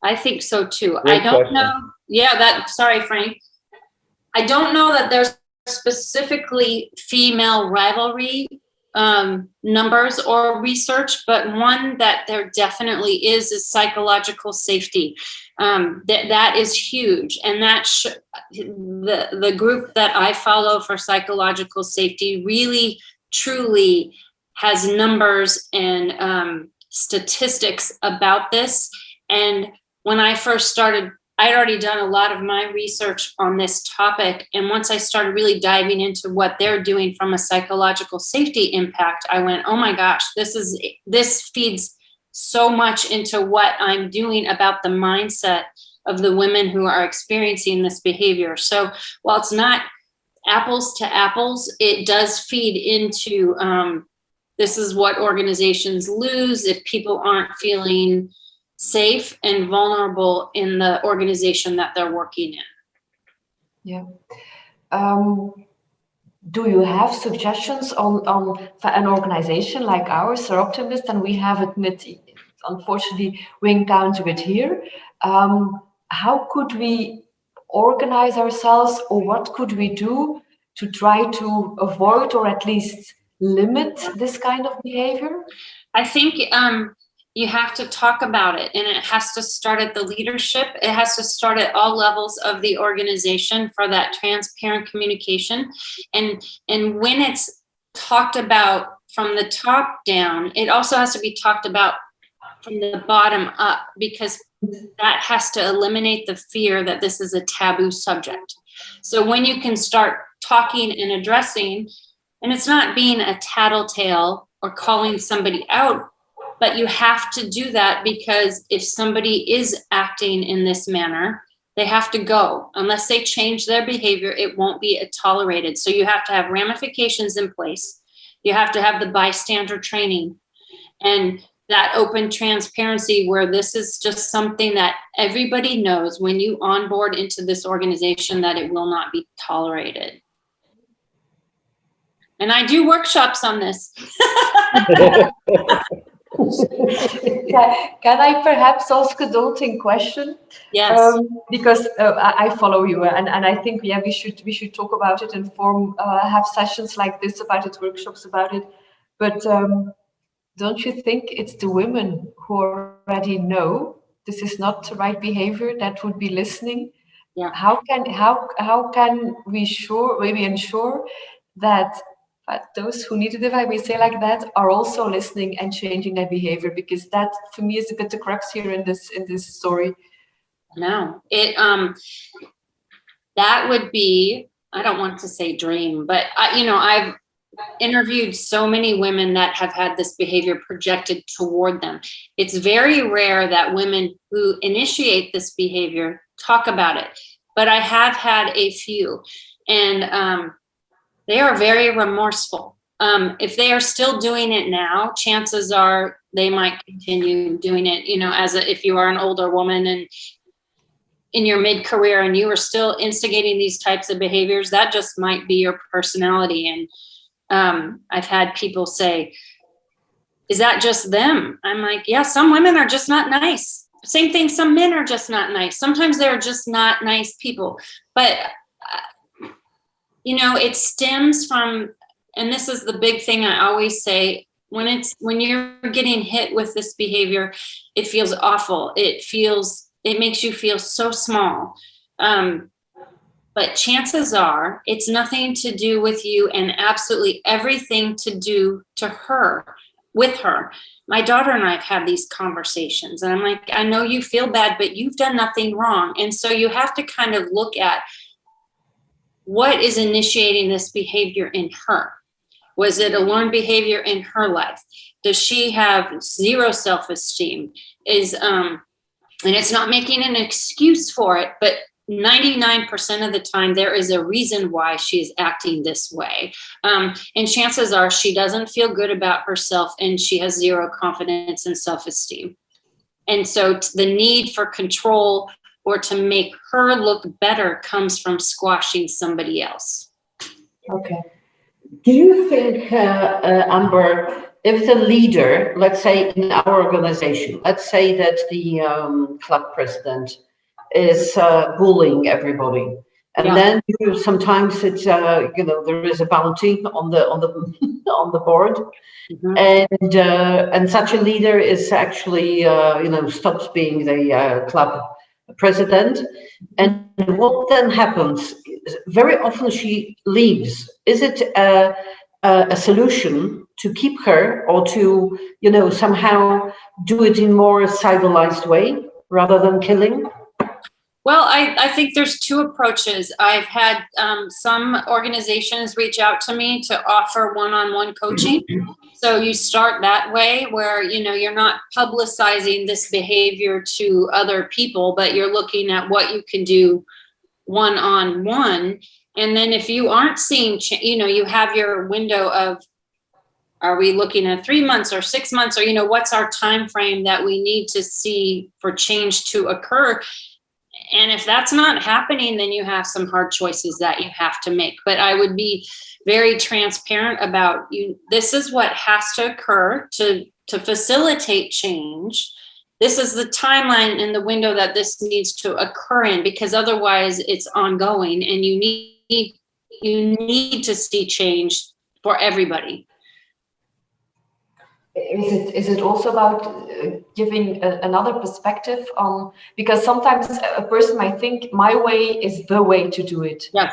I think so too. Great I don't question. know. Sorry, Frank. I don't know that there's specifically female rivalry numbers or research, but one that there definitely is psychological safety. That is huge, and that the group that I follow for psychological safety really truly has numbers and statistics about this. And when I first started, I'd already done a lot of my research on this topic. And once I started really diving into what they're doing from a psychological safety impact, I went, oh my gosh, this feeds so much into what I'm doing about the mindset of the women who are experiencing this behavior. So while it's not apples to apples, it does feed into this is what organizations lose if people aren't feeling safe and vulnerable in the organization that they're working in. Yeah. Do you have suggestions on an organization like ours, Soroptimist, and we have unfortunately we encounter it here. How could we organize ourselves, or what could we do to try to avoid or at least limit this kind of behavior? I think you have to talk about it, and it has to start at the leadership. It has to start at all levels of the organization for that transparent communication. And when it's talked about from the top down, it also has to be talked about from the bottom up, because that has to eliminate the fear that this is a taboo subject. So when you can start talking and addressing, and it's not being a tattletale or calling somebody out, but you have to do that, because if somebody is acting in this manner, they have to go. Unless they change their behavior, it won't be tolerated. So you have to have ramifications in place. You have to have the bystander training and that open transparency, where this is just something that everybody knows when you onboard into this organization, that it will not be tolerated. And I do workshops on this. Can I perhaps ask a daunting question? Yes. Because I follow you, and I think we should talk about it and have sessions like this about it, workshops about it. But don't you think it's the women who already know this is not the right behavior that would be listening? Yeah. How can we ensure that those who need it, if I may say like that, are also listening and changing their behavior? Because that, for me, is a bit the crux here in this story. No, that would be, I don't want to say dream, but I've interviewed so many women that have had this behavior projected toward them. It's very rare that women who initiate this behavior talk about it, but I have had a few, and they are very remorseful. If they are still doing it now, chances are they might continue doing it. If you are an older woman and in your mid-career and you are still instigating these types of behaviors, that just might be your personality. And I've had people say, is that just them? I'm like, yeah, some women are just not nice. Same thing, some men are just not nice. Sometimes they're just not nice people. But, it stems from, and this is the big thing I always say, when you're getting hit with this behavior, it feels awful. It makes you feel so small. But chances are it's nothing to do with you, and absolutely everything to do with her. My daughter and I have had these conversations, and I'm like, I know you feel bad, but you've done nothing wrong. And so you have to kind of look at what is initiating this behavior in her. Was it a learned behavior in her life? Does she have zero self-esteem? And it's not making an excuse for it, but 99% of the time, there is a reason why she's acting this way. And chances are she doesn't feel good about herself, and she has zero confidence and self-esteem. And so the need for control or to make her look better comes from squashing somebody else. Okay. Do you think, Amber, if the leader, let's say in our organization, let's say that the club president is bullying everybody, and then sometimes it's there is a bounty on the board, and such a leader is actually stops being the club president, and what then happens? Very often she leaves. Is it a solution to keep her, or to somehow do it in more civilized way rather than killing? Well, I think there's two approaches. I've had some organizations reach out to me to offer one-on-one coaching. So you start that way, where you're not publicizing this behavior to other people, but you're looking at what you can do one-on-one. And then if you aren't seeing, you have your window of, are we looking at 3 months or 6 months, or what's our time frame that we need to see for change to occur? And if that's not happening, then you have some hard choices that you have to make. But I would be very transparent about this is what has to occur to to facilitate change, this is the timeline and the window that this needs to occur in, because otherwise it's ongoing, and you need to see change for everybody. Is it also about giving another perspective on, because sometimes a person might think my way is the way to do it. Yes.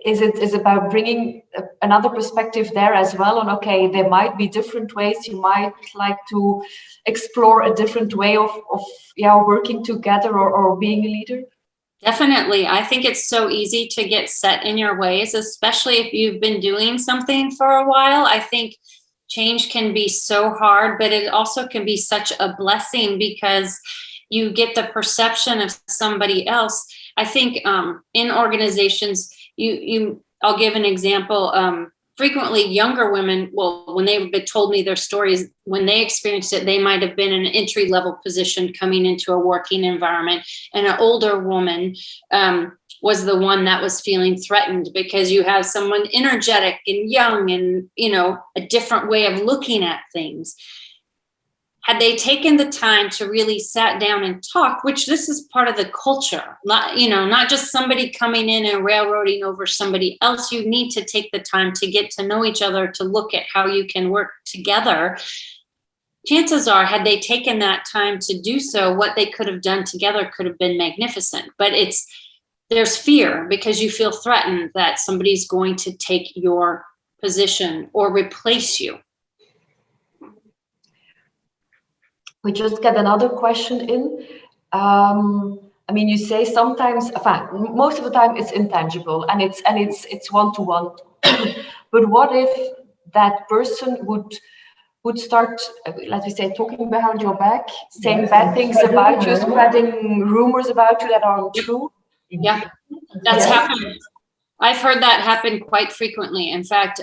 Is it about bringing another perspective there as well on, okay, there might be different ways, you might like to explore a different way of working together or being a leader? Definitely. I think it's so easy to get set in your ways, especially if you've been doing something for a while. I think change can be so hard, but it also can be such a blessing because you get the perception of somebody else. I think in organizations, I'll give an example. Frequently younger women, well, when they've told me their stories, when they experienced it, they might have been in an entry-level position coming into a working environment, and an older woman was the one that was feeling threatened because you have someone energetic and young and, a different way of looking at things. Had they taken the time to really sat down and talk, which this is part of the culture, not just somebody coming in and railroading over somebody else. You need to take the time to get to know each other, to look at how you can work together. Chances are, had they taken that time to do so, what they could have done together could have been magnificent. But there's fear because you feel threatened that somebody's going to take your position or replace you. We just get another question in. You say sometimes, most of the time it's intangible and it's one-to-one. But what if that person would start, let me say, talking behind your back, saying bad things about you, spreading rumors about you that aren't true? Yeah, that's happened. I've heard that happen quite frequently. In fact,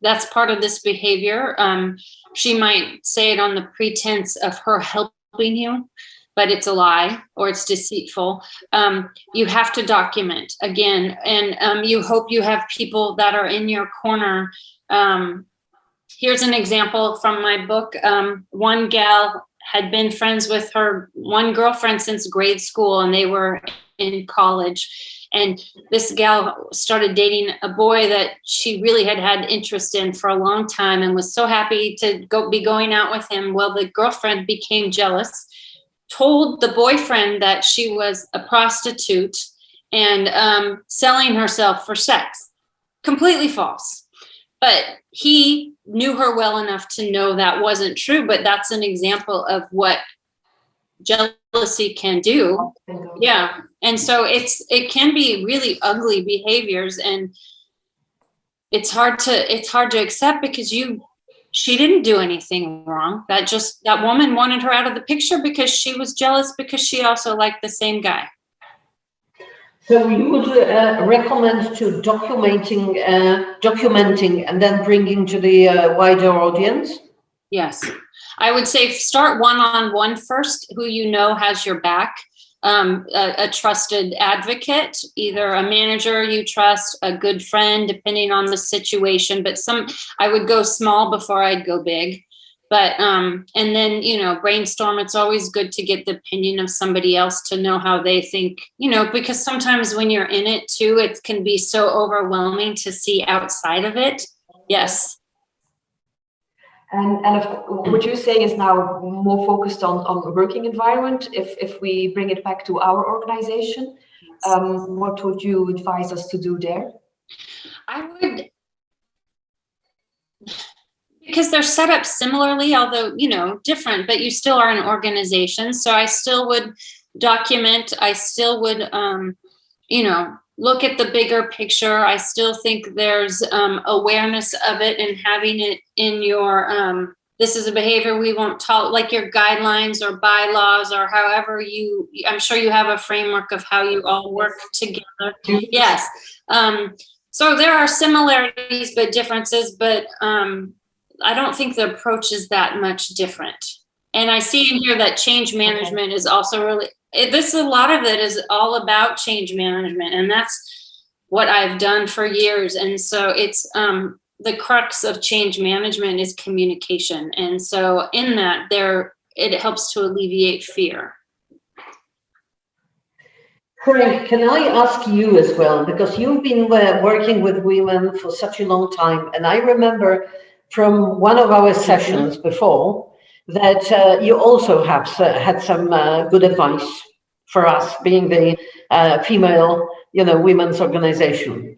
that's part of this behavior. She might say it on the pretense of her helping you, but it's a lie or it's deceitful. You have to document again, and you hope you have people that are in your corner. Here's an example from my book. One gal had been friends with her one girlfriend since grade school, and they were in college. And this gal started dating a boy that she really had interest in for a long time and was so happy to be going out with him. Well, the girlfriend became jealous, told the boyfriend that she was a prostitute and selling herself for sex. Completely false. But he knew her well enough to know that wasn't true, but that's an example of what jealousy can do. Yeah. And so it can be really ugly behaviors, and it's hard to accept because she didn't do anything wrong. That woman wanted her out of the picture because she was jealous because she also liked the same guy. So you would recommend to documenting and then bringing to the wider audience? Yes. I would say start one-on-one first, who you know has your back, a trusted advocate, either a manager you trust, a good friend, depending on the situation. But I would go small before I'd go big. But, and then, brainstorm. It's always good to get the opinion of somebody else to know how they think, because sometimes when you're in it too, it can be so overwhelming to see outside of it. Yes. And what you're saying is now more focused on working environment. If we bring it back to our organization, what would you advise us to do there? I would, because they're set up similarly, although, different, but you still are an organization. So I still would document. I still would, look at the bigger picture. I still think there's awareness of it and having it in your, this is a behavior we won't tolerate, like your guidelines or bylaws or however I'm sure you have a framework of how you all work together. Yes. So there are similarities, but differences, but I don't think the approach is that much different. And I see in here that change management is also really, a lot of it is all about change management, and that's what I've done for years. And so it's the crux of change management is communication. And so in that, it helps to alleviate fear. Frank, can I ask you as well, because you've been working with women for such a long time, and I remember from one of our sessions before that you also have had some good advice for us, being the female, women's organization.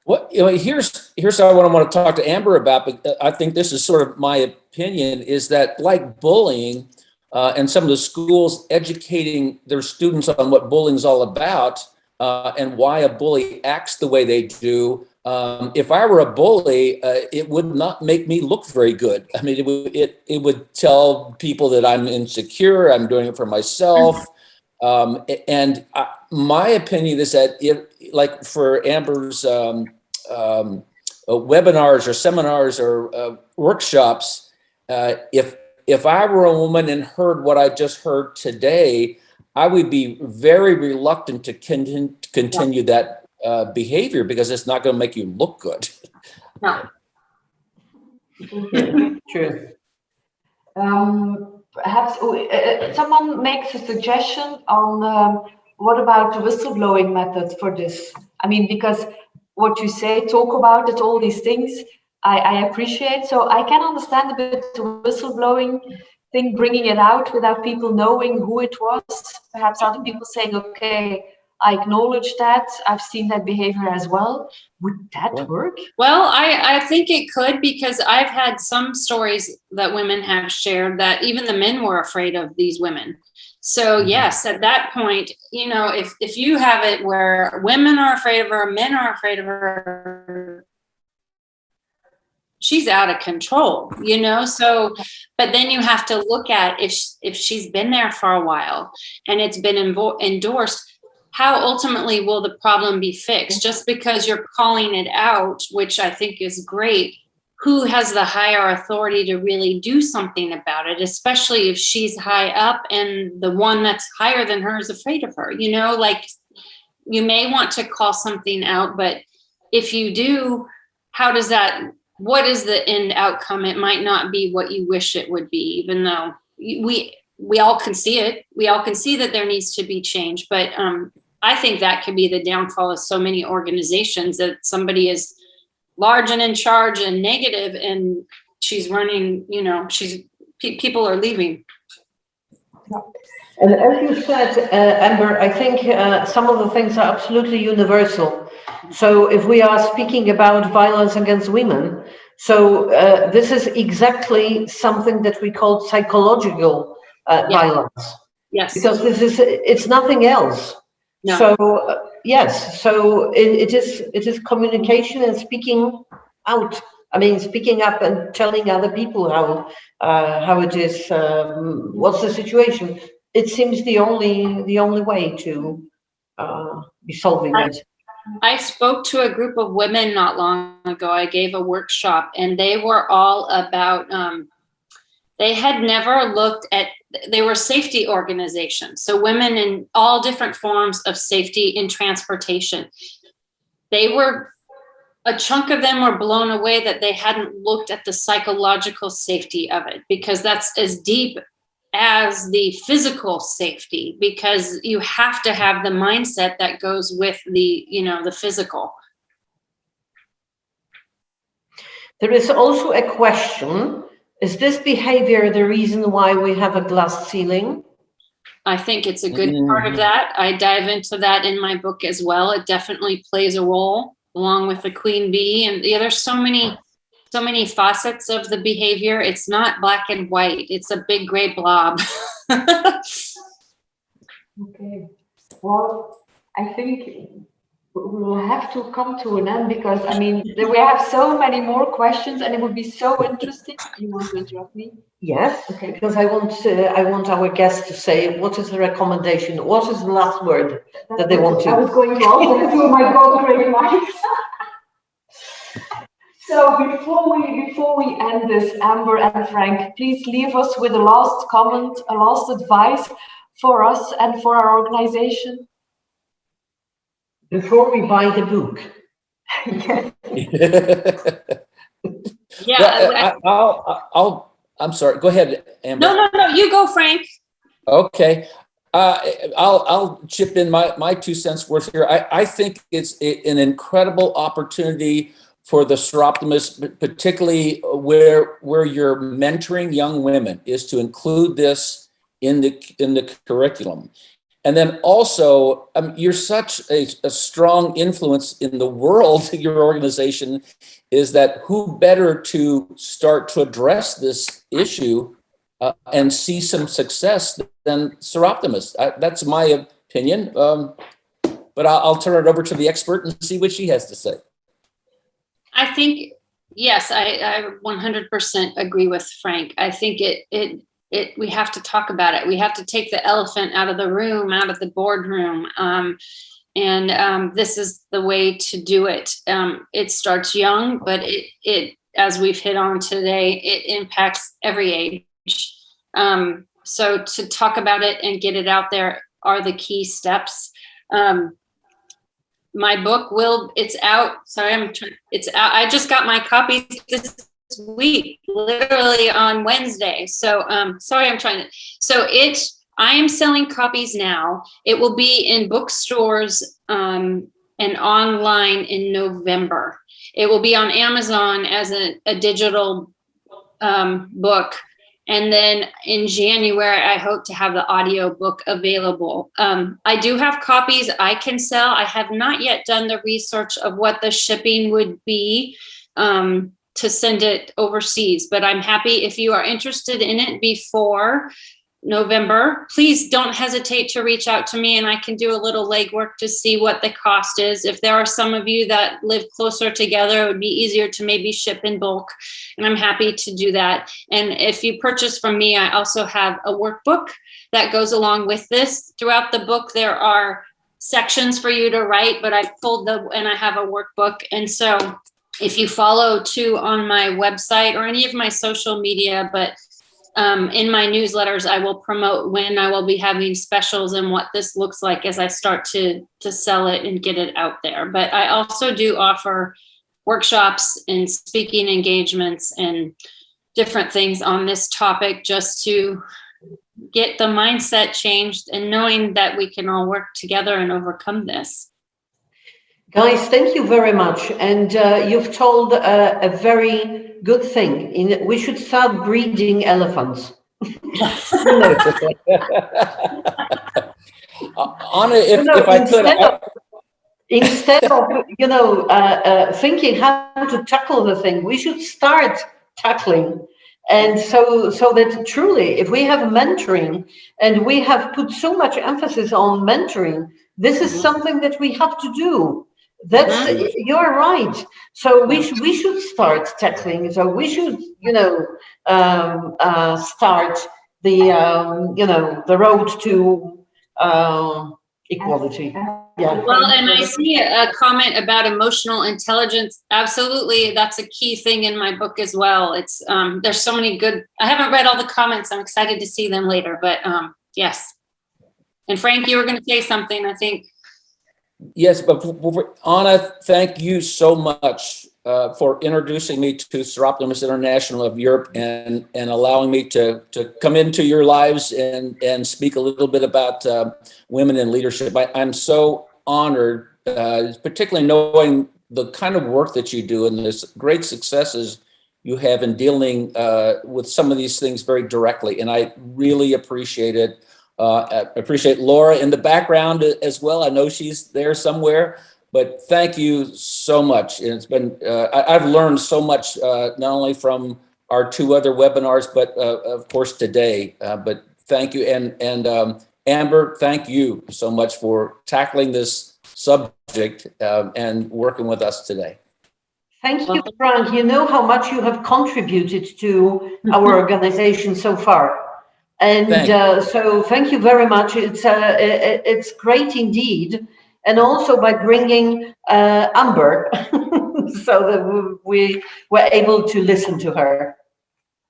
Well, here's what I want to talk to Amber about, but I think this is sort of my opinion, is that like bullying, and some of the schools educating their students on what bullying is all about, and why a bully acts the way they do. If I were a bully, it would not make me look very good. I mean, it would tell people that I'm insecure, I'm doing it for myself. And my opinion is that like for Amber's webinars or seminars or workshops, if I were a woman and heard what I just heard today, I would be very reluctant to continue that behavior, because it's not going to make you look good. No. True. Perhaps someone makes a suggestion on what about the whistleblowing method for this? I mean, because what you say, talk about it, all these things, I appreciate. So I can understand a bit the whistleblowing thing, bringing it out without people knowing who it was. Perhaps other people saying, okay, I acknowledge that, I've seen that behavior as well. Would that work? Well, I think it could, because I've had some stories that women have shared that even the men were afraid of these women. So yes, at that point, if you have it where women are afraid of her, men are afraid of her, she's out of control, so, but then you have to look at if she's been there for a while and it's been endorsed, how ultimately will the problem be fixed? Just because you're calling it out, which I think is great, who has the higher authority to really do something about it, especially if she's high up and the one that's higher than her is afraid of her, like you may want to call something out, but if you do, what is the end outcome? It might not be what you wish it would be, even though we all can see it. We all can see that there needs to be change. But I think that could be the downfall of so many organizations, that somebody is large and in charge and negative, and she's running, people are leaving. And as you said, Amber, I think some of the things are absolutely universal. So if we are speaking about violence against women, so this is exactly something that we call psychological violence. Yes. Because it's nothing else. No. So yes, so it is communication and speaking out. I mean, speaking up and telling other people how it is, what's the situation. It seems the only way to be solving it. I spoke to a group of women not long ago. I gave a workshop, and they were all about, they had never looked at, they were safety organizations. So women in all different forms of safety in transportation. A chunk of them were blown away that they hadn't looked at the psychological safety of it, because that's as deep as the physical safety, because you have to have the mindset that goes with the physical. There is also a question: is this behavior the reason why we have a glass ceiling? I think it's a good part of that. I dive into that in my book as well. It definitely plays a role, along with the queen bee, and there's so many facets of the behavior. It's not black and white. It's a big gray blob. Okay. Well, I think we will have to come to an end, because I mean, we have so many more questions, and it would be so interesting. You want to interrupt me? Yes. Okay. Because I want our guests to say what is the recommendation, what is the last word that they want to. I was going to ask that to my God, great minds. So before we end this, Amber and Frank, please leave us with a last comment, a last advice for us and for our organization. Before we buy the book. Yes. Yeah. I'm sorry. Go ahead, Amber. No. You go, Frank. Okay. I'll chip in my 2 cents worth here. I think it's an incredible opportunity for the Soroptimists, particularly where you're mentoring young women, is to include this in the curriculum. And then also, you're such a strong influence in the world, your organization, is that who better to start to address this issue and see some success than Soroptimists. That's my opinion, but I'll turn it over to the expert and see what she has to say. I think, yes, I 100% agree with Frank. I think we have to talk about it. We have to take the elephant out of the room, out of the boardroom. And this is the way to do it. It starts young, but it, as we've hit on today, it impacts every age. So to talk about it and get it out there are the key steps. My book it's out. Sorry, it's out. I just got my copies this week, literally on Wednesday. So, I am selling copies now. It will be in bookstores, and online in November. It will be on Amazon as a digital, book. And then in January, I hope to have the audio book available. I do have copies I can sell. I have not yet done the research of what the shipping would be to send it overseas, but I'm happy if you are interested in it before November. Please don't hesitate to reach out to me, and I can do a little legwork to see what the cost is. If there are some of you that live closer together, it would be easier to maybe ship in bulk, and I'm happy to do that. And if you purchase from me, I also have a workbook that goes along with this. Throughout the book, there are sections for you to write, but I've pulled and I have a workbook. And so if you follow too on my website or any of my social media, but in my newsletters, I will promote when I will be having specials and what this looks like as I start to sell it and get it out there. But I also do offer workshops and speaking engagements and different things on this topic, just to get the mindset changed and knowing that we can all work together and overcome this. Guys, thank you very much. And you've told a very good thing. We should start breeding elephants. Anna, if I could. Instead of thinking how to tackle the thing, we should start tackling. And so that truly, if we have mentoring, and we have put so much emphasis on mentoring, this is something that we have to do. You're right. So we should start tackling. So we should, start the road to equality. Yeah. Well, and I see a comment about emotional intelligence. Absolutely, that's a key thing in my book as well. It's there's so many good. I haven't read all the comments. I'm excited to see them later. But yes. And Frank, you were going to say something, I think. Yes, but Anna, thank you so much for introducing me to Soroptimist International of Europe and allowing me to come into your lives and speak a little bit about women in leadership. I'm so honored, particularly knowing the kind of work that you do and the great successes you have in dealing with some of these things very directly. And I really appreciate it. I appreciate Laura in the background as well. I know she's there somewhere, but thank you so much. And it's been, I've learned so much, not only from our 2 other webinars, but of course today, but thank you. And Amber, thank you so much for tackling this subject and working with us today. Thank you, Frank. You know how much you have contributed to our organization so far. And so thank you very much. It's great indeed. And also by bringing Amber so that we were able to listen to her.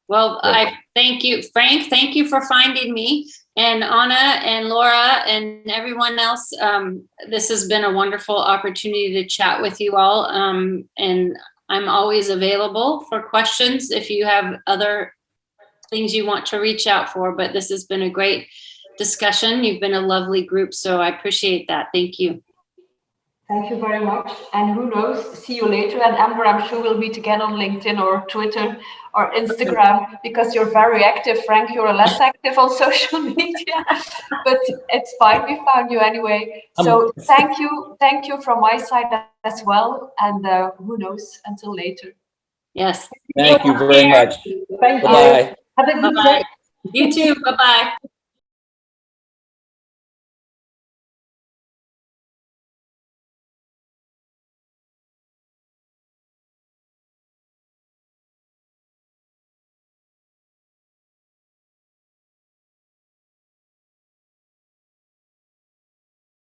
Well, I thank you, Frank. Thank you for finding me, and Anna and Laura and everyone else. This has been a wonderful opportunity to chat with you all. And I'm always available for questions if you have other things you want to reach out for, but this has been a great discussion. You've been a lovely group, so I appreciate that. Thank you. Thank you very much. And who knows, see you later. And Amber, I'm sure we'll meet again on LinkedIn or Twitter or Instagram, because you're very active. Frank, you're less active on social media, but it's fine. We found you anyway. So thank you from my side as well. And who knows, until later. Yes. Thank you very much. Thank you. Bye-bye. Have a good Bye-bye. day. You too. Bye-bye.